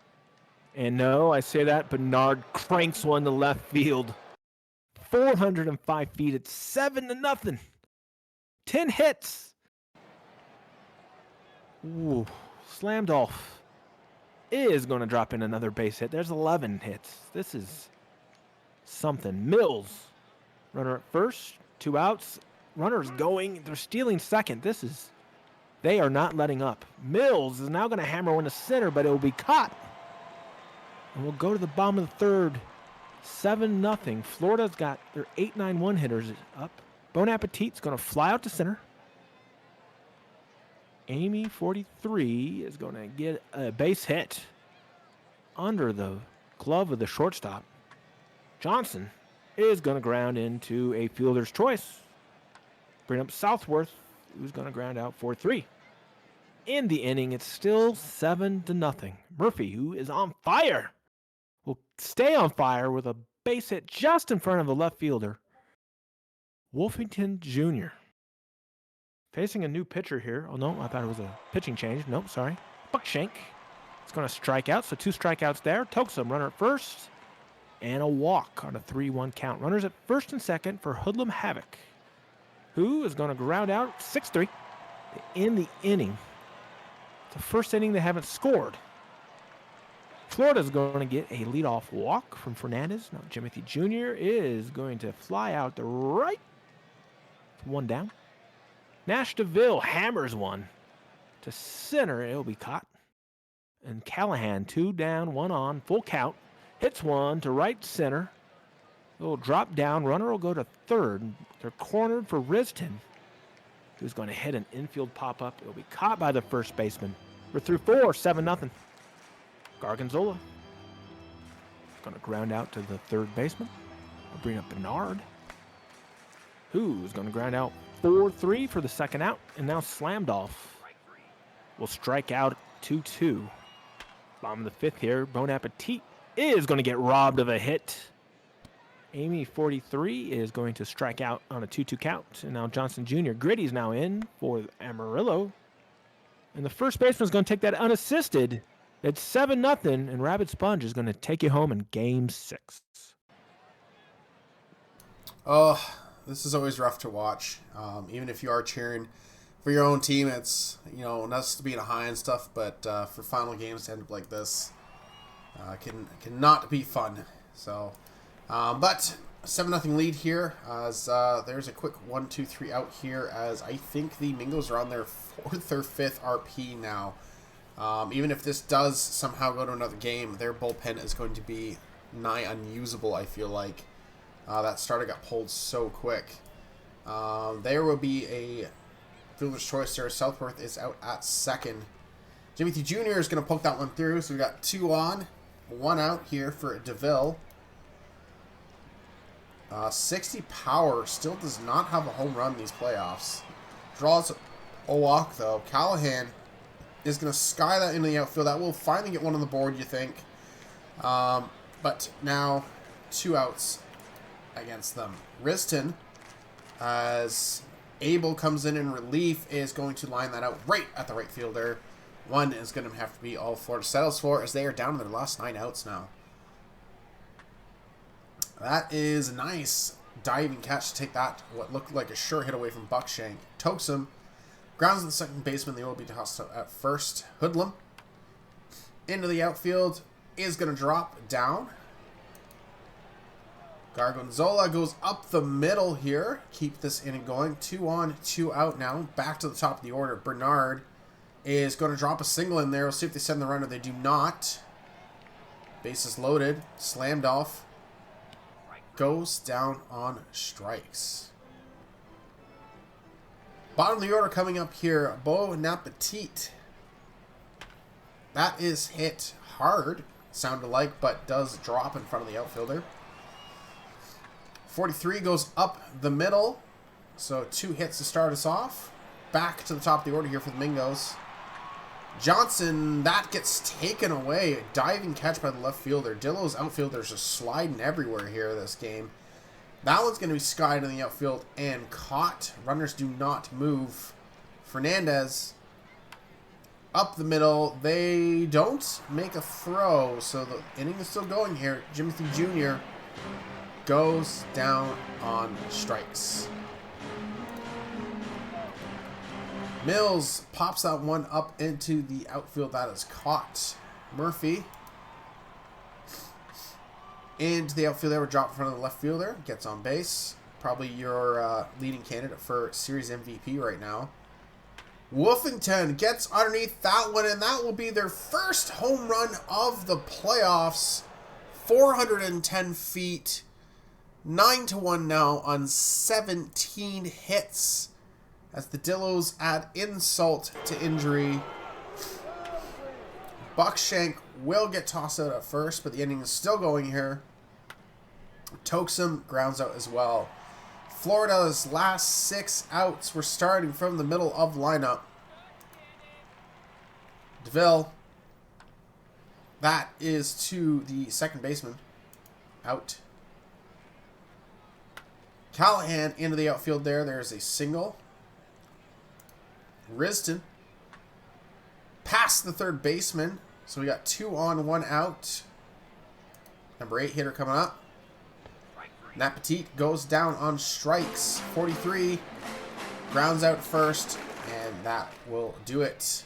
And no, I say that, Bernard cranks one to left field. 405 feet. It's 7-0. 10 hits. Ooh, Slammed Off is going to drop in another base hit. There's 11 hits. This is something. Mills, runner at first, 2 outs. Runners going. They're stealing second. They are not letting up. Mills is now going to hammer one to center, but it will be caught. And we'll go to the bottom of the third. 7-0. Florida's got their 8-9-1 hitters up. Bon Appetit's going to fly out to center. Amy 43 is going to get a base hit under the glove of the shortstop. Johnson is going to ground into a fielder's choice. Bring up Southworth, who's going to ground out 4-3. In the inning, it's still 7-0. Murphy, who is on fire, will stay on fire with a base hit just in front of the left fielder. Wolfington Jr. Facing a new pitcher here. Oh, no, I thought it was a pitching change. Nope, sorry. Buckshank. It's going to strike out, so 2 strikeouts there. Toksum, runner at first, and a walk on a 3-1 count. Runners at first and second for Hoodlum Havoc, who is going to ground out 6-3 to end the inning. It's the first inning they haven't scored. Florida's going to get a leadoff walk from Fernandez. Now Timothy Jr. is going to fly out to right. It's 1 down. Nash DeVille hammers one to center. It'll be caught. And Callahan, 2 down, 1 on, full count. Hits one to right center. It'll drop down. Runner will go to third. They're cornered for Riston, who's going to hit an infield pop-up. It'll be caught by the first baseman. We're through 4, 7-0. Gargonzola going to ground out to the third baseman. We'll bring up Bernard, who's going to ground out 4-3 for the second out, and now Slamdolph will strike out 2-2. Bottom of the 5th here, Bon Appetit is going to get robbed of a hit. Amy 43 is going to strike out on a 2-2 count, and now Johnson Jr. Gritty's now in for Amarillo, and the first baseman is going to take that unassisted. It's 7-0, and Rabidsponge is going to take you home in Game 6. Oh, this is always rough to watch. Even if you are cheering for your own team, it's, nice to be in a high and stuff, but for final games to end up like this, cannot be fun. So, but 7-0 lead here, as there's a quick 1-2-3 out here, as I think the Mingos are on their 4th or 5th RP now. Even if this does somehow go to another game, their bullpen is going to be nigh unusable, I feel like. That starter got pulled so quick. There will be a fielder's choice there. Southworth is out at second. Timothy Jr. is going to poke that one through, so we got 2 on, 1 out here for DeVille. 60 power, still does not have a home run in these playoffs. Draws a walk, though. Callahan is going to sky that into the outfield. That will finally get one on the board, you think. But now 2 outs against them. Riston, as Abel comes in relief, is going to line that out right at the right fielder. 1 is going to have to be all Florida settles for, as they are down to their last 9 outs now. That is a nice diving catch to take that, what looked like a sure hit away from Buckshank. Toksum grounds to the second baseman. They will be tossed out at first. Hoodlum into the outfield is going to drop down. Gargonzola goes up the middle here. Keep this inning going. 2 on, 2 out now. Back to the top of the order. Bernard is going to drop a single in there. We'll see if they send the runner. They do not. Bases loaded. Slammed off. Goes down on strikes. Bottom of the order coming up here. Bon Appetit. That is hit hard, sounded like, but does drop in front of the outfielder. 43 goes up the middle. So 2 hits to start us off. Back to the top of the order here for the Mingos. Johnson, that gets taken away. A diving catch by the left fielder. Dillo's outfielders are sliding everywhere here this game. That one's going to be skied in the outfield and caught. Runners do not move. Fernandez up the middle. They don't make a throw, so the inning is still going here. Timothy Jr. goes down on strikes. Mills pops that one up into the outfield. That is caught. Murphy into the outfield there. We're dropped in front of the left fielder. Gets on base. Probably your leading candidate for series MVP right now. Wolfington gets underneath that one, and that will be their first home run of the playoffs. 410 feet. 9-1 now on 17 hits. As the Dillos add insult to injury. Buckshank will get tossed out at first, but the inning is still going here. Toksum grounds out as well. Florida's last 6 outs were starting from the middle of the lineup. DeVille. That is to the second baseman. Out. Callahan into the outfield there. There's a single. Riston past the third baseman. So we got 2 on, 1 out. Number 8 hitter coming up. Nat Petit goes down on strikes. 43. Grounds out first. And that will do it.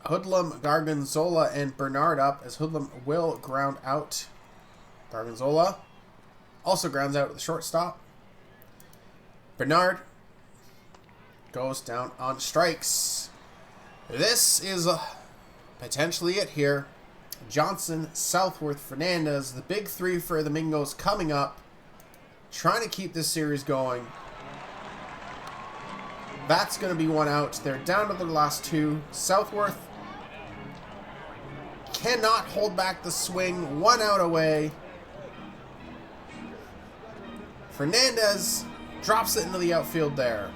Hoodlum, Gargonzola, and Bernard up as Hoodlum will ground out. Gargonzola also grounds out at the shortstop. Bernard goes down on strikes. This is potentially it here. Johnson, Southworth, Fernandez, the big 3 for the Mingos coming up. Trying to keep this series going. That's going to be 1 out. They're down to their last 2. Southworth cannot hold back the swing. 1 out away. Fernandez drops it into the outfield there.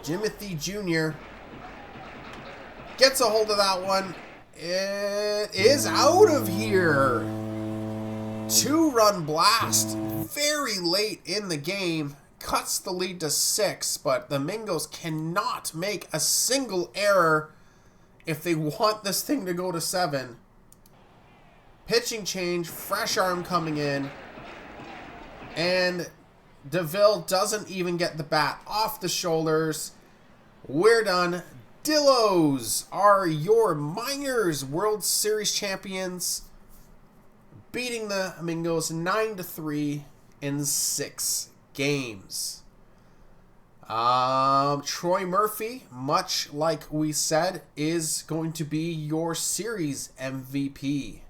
Jimothy Jr. gets a hold of that one. It is out of here. 2-run blast very late in the game. Cuts the lead to 6, but the Mingos cannot make a single error if they want this thing to go to 7. Pitching change, fresh arm coming in, and DeVille doesn't even get the bat off the shoulders. We're done. Dillos are your Miners World Series champions, beating the Mingos 9-3 in 6 games. Troy Murphy, much like we said, is going to be your series MVP.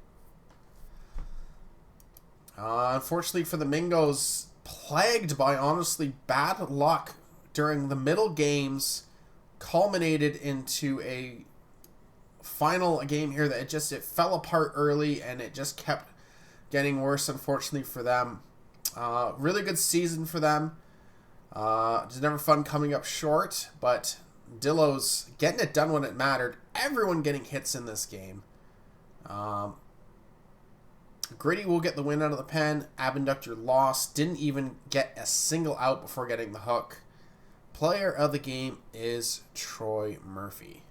Unfortunately for the Mingos, plagued by honestly bad luck during the middle games, culminated into a final game here that it fell apart early and it just kept getting worse, unfortunately for them. Really good season for them. It's never fun coming up short, but Dillos getting it done when it mattered. Everyone getting hits in this game. Gritty will get the win out of the pen. Abductor lost. Didn't even get a single out before getting the hook. Player of the game is Troy Murphy.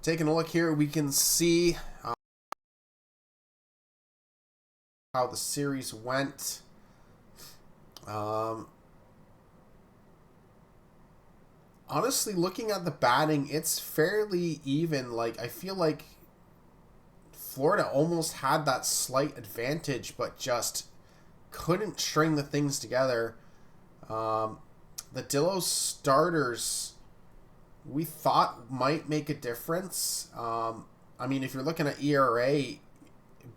Taking a look here, we can see how the series went. Honestly, looking at the batting, it's fairly even. Like, I feel like Florida almost had that slight advantage, but just couldn't string the things together. The Dillos starters, we thought might make a difference. I mean, if you're looking at ERA,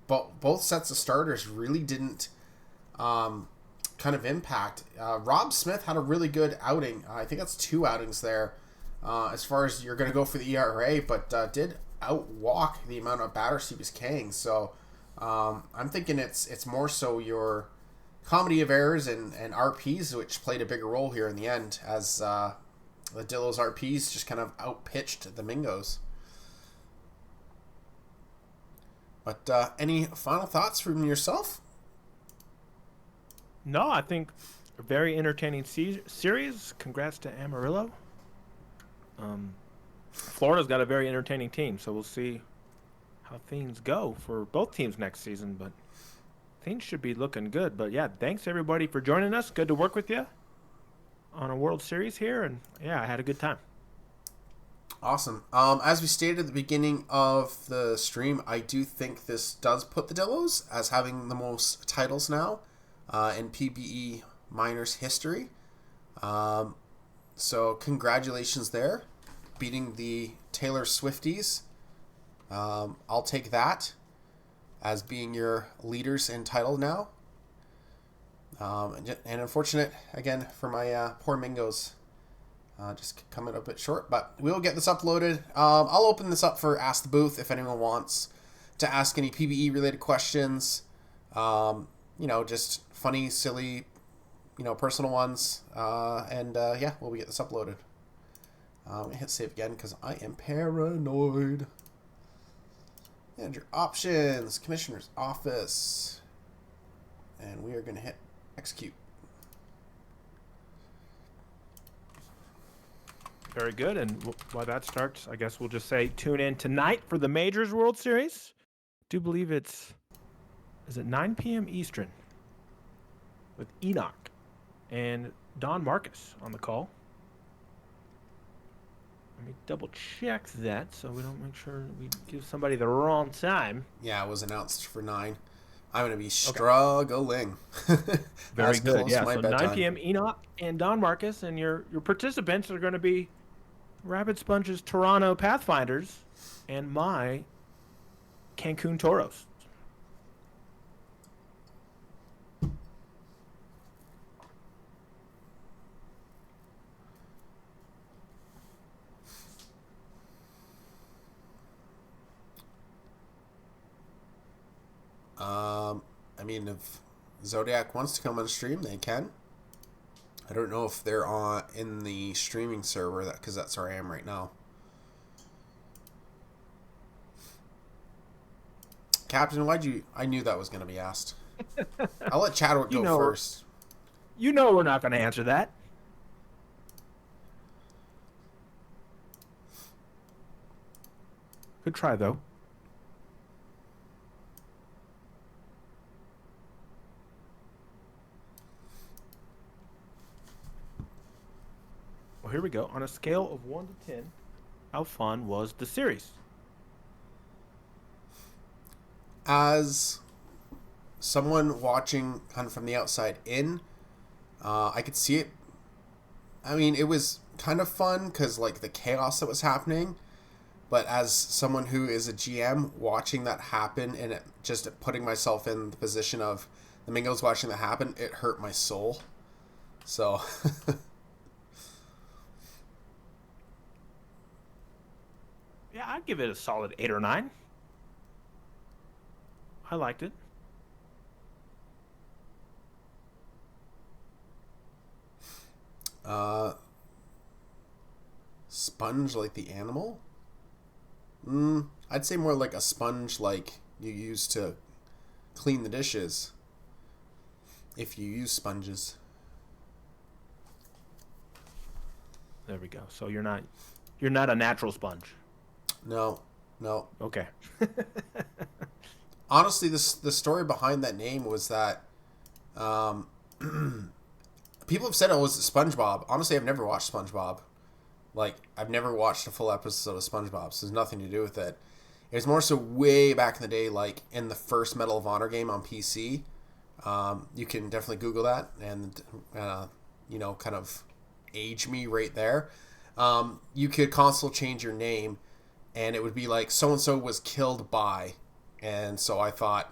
both sets of starters really didn't kind of impact. Rob Smith had a really good outing. I think that's 2 outings there as far as you're going to go for the ERA, but did outwalk the amount of batters he was carrying. So I'm thinking it's more so your comedy of errors and RPs, which played a bigger role here in the end, as the Dillos RPs just kind of outpitched the Mingos. But any final thoughts from yourself? No, I think a very entertaining series. Congrats to Amarillo. Florida's got a very entertaining team, so we'll see how things go for both teams next season. But things should be looking good. But yeah, thanks everybody for joining us. Good to work with you on a World Series here, and yeah, I had a good time. Awesome. As we stated at the beginning of the stream, I do think this does put the Dillos as having the most titles now in PBE Miners history. So congratulations there, beating the Taylor Swifties. I'll take that as being your leaders in title now. And unfortunate, again, for my poor Mingos. Just coming a bit short, but we'll get this uploaded. I'll open this up for Ask the Booth if anyone wants to ask any PBE related questions. Just funny, silly, personal ones. Yeah, we'll get this uploaded. I'm going to hit save again because I am paranoid. Manager options, Commissioner's office. And we are going to hit execute. Very good. And while that starts, I guess we'll just say tune in tonight for the Majors World Series. I do believe is it 9 p.m. Eastern with Enoch and Don Marcus on the call. Let me double check that so we don't make sure we give somebody the wrong time. Yeah, it was announced for 9. I'm going to be struggling. Very good. Yeah, my so bedtime. 9 p.m. Enoch and Don Marcus, and your participants are going to be Rabidsponge's Toronto Pathfinders and my Cancun Toros. I mean, if Zodiac wants to come on stream, they can. I don't know if they're on in the streaming server, because that's where I am right now. Captain, why'd you... I knew that was going to be asked. I'll let Chadwick go first. You know we're not going to answer that. Good try, though. Well, here we go. On a scale of 1 to 10, how fun was the series? As someone watching kind of from the outside in, I could see it. I mean, it was kind of fun because, like, the chaos that was happening. But as someone who is a GM, watching that happen and it, just putting myself in the position of the Mingos watching that happen, it hurt my soul. So... Yeah, I'd give it a solid 8 or 9. I liked it. Sponge like the animal? I'd say more like a sponge like you use to clean the dishes. If you use sponges. There we go. So you're not a natural sponge. No. Okay. Honestly, the story behind that name was that people have said it was SpongeBob. Honestly, I've never watched SpongeBob. Like, I've never watched a full episode of SpongeBob, so there's nothing to do with it. It was more so way back in the day, like in the first Medal of Honor game on PC. You can definitely Google that and, kind of age me right there. You could console change your name, and it would be like, so-and-so was killed by. And so I thought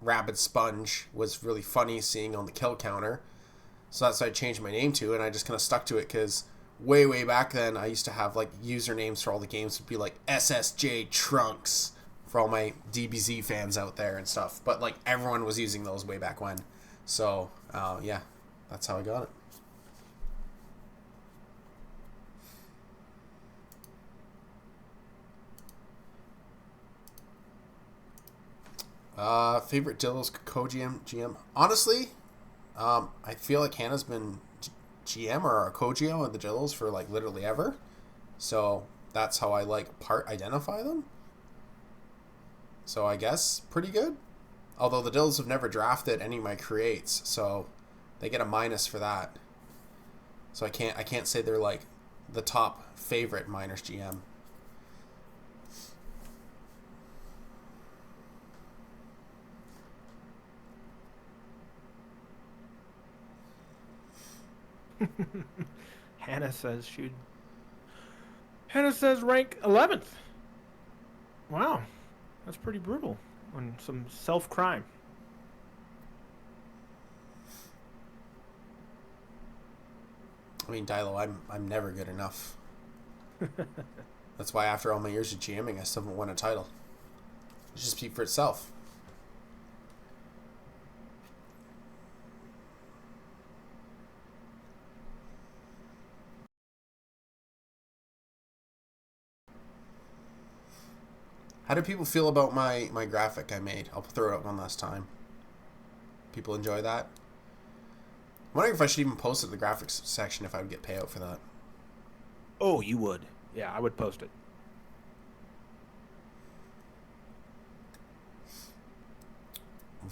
Rabidsponge was really funny seeing on the kill counter. So that's what I changed my name to, and I just kind of stuck to it because way back then I used to have like usernames for all the games would be like SSJ Trunks for all my DBZ fans out there and stuff. But like everyone was using those way back when. So yeah, that's how I got it. Favorite Dillos co-GM? Honestly, I feel like Hannah's been GM or a co-GM of the Dillos for like literally ever. So that's how I like part identify them. So I guess pretty good. Although the Dillos have never drafted any of my creates, so they get a minus for that. So I can't say they're like the top favorite minors GM. Hannah says rank 11th. Wow, that's pretty brutal on some self-crime. I mean, Dilo, I'm never good enough. That's why after all my years of GMing, I still haven't won a title. It just speaks for itself. How do people feel about my graphic I made? I'll throw it up one last time. People enjoy that? I'm wondering if I should even post it in the graphics section if I would get payout for that. Oh, you would. Yeah, I would post it.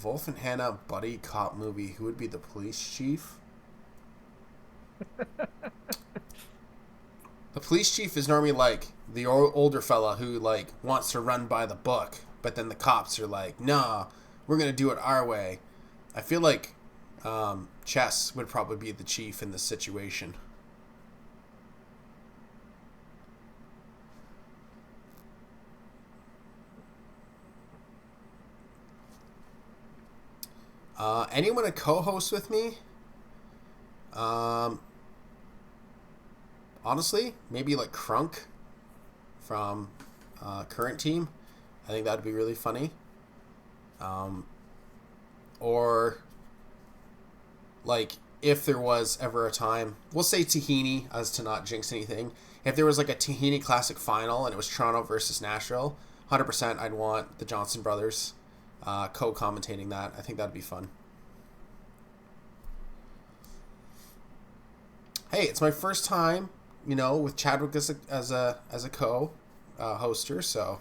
Wolf and Hannah buddy cop movie. Who would be the police chief? The police chief is normally like the older fella who like wants to run by the book, but then the cops are like, "Nah, we're gonna do it our way." I feel like Chess would probably be the chief in this situation. Anyone to co-host with me? Honestly, maybe like Crunk from current team. I think that'd be really funny. Or like if there was ever a time, we'll say Tahini as to not jinx anything. If there was like a Tahini Classic final and it was Toronto versus Nashville, 100% I'd want the Johnson brothers co-commentating that. I think that'd be fun. Hey, it's my first time, with Chadwick as a co-hoster, so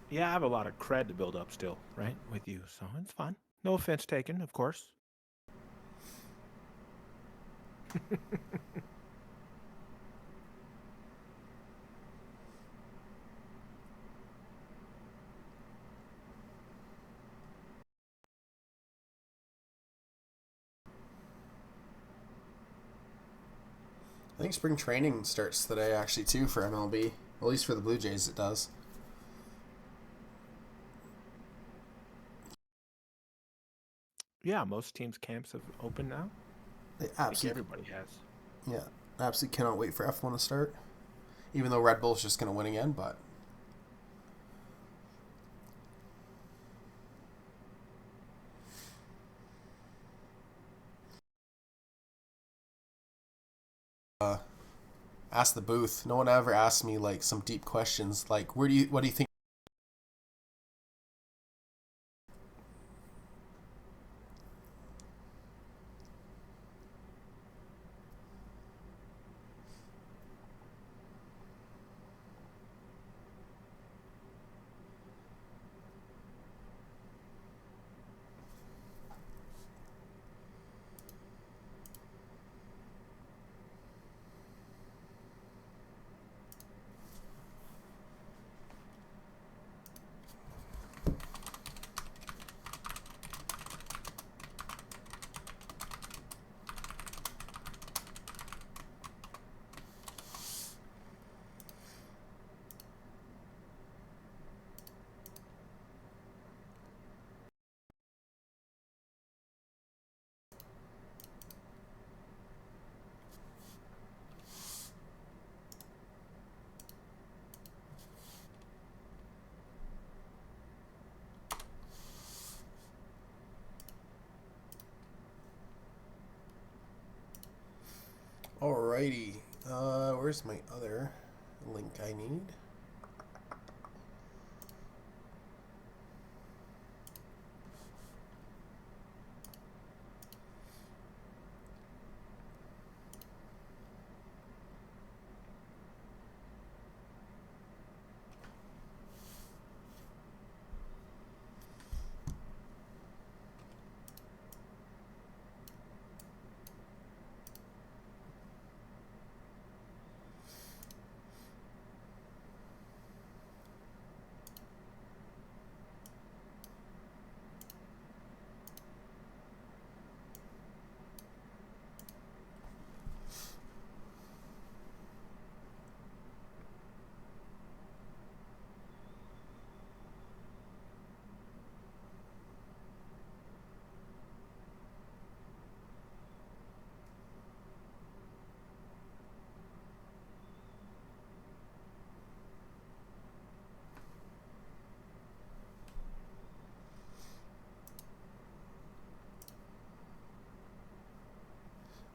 Yeah, I have a lot of cred to build up still, right, with you, so it's fine. No offense taken, of course. I think spring training starts today actually too for MLB. At least for the Blue Jays it does. Yeah, most teams' camps have opened now. They I think absolutely, everybody has. yeah, absolutely cannot wait for F1 to start. Even though Red Bull's just going to win again, but ask the booth. No one ever asked me like some deep questions like what do you think? Alrighty. Where's my other link I need?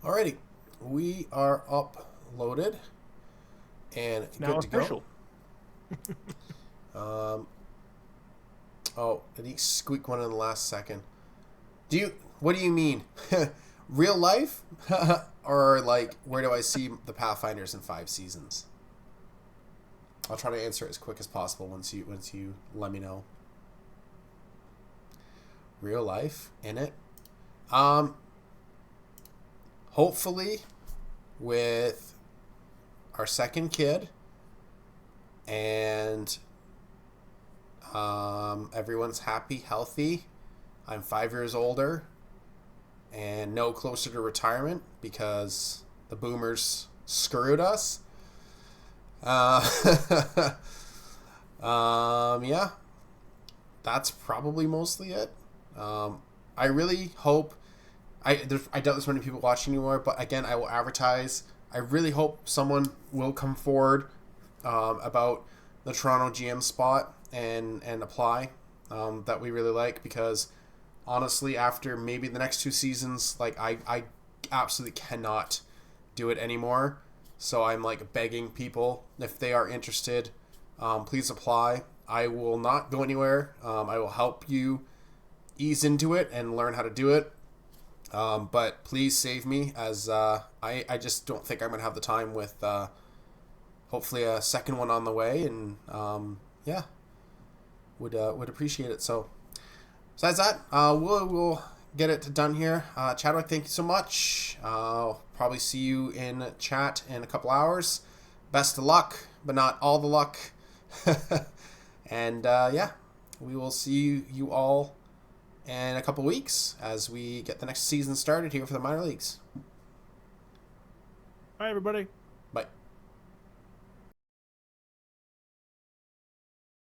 Alrighty. We are uploaded and It's good now to go. official. Oh, did he squeak one in the last second? What do you mean? Real life? Or like, where do I see the Pathfinders in 5 seasons? I'll try to answer it as quick as possible once you let me know. Real life in it. Hopefully with our second kid and everyone's happy, healthy. I'm 5 years older and no closer to retirement because the boomers screwed us. Yeah, that's probably mostly it. I really hope I doubt there's many people watching anymore, but again, I will advertise. I really hope someone will come forward about the Toronto GM spot and apply that we really like, because honestly, after maybe the next 2 seasons, like I absolutely cannot do it anymore. So I'm like begging people, if they are interested, please apply. I will not go anywhere. I will help you ease into it and learn how to do it. But please save me, as I just don't think I'm going to have the time with hopefully a second one on the way. And yeah, would appreciate it. So besides that, we'll get it done here. Chadwick, thank you so much. I'll probably see you in chat in a couple hours. Best of luck, but not all the luck. And yeah, we will see you all in a couple weeks as we get the next season started here for the minor leagues. Bye, everybody.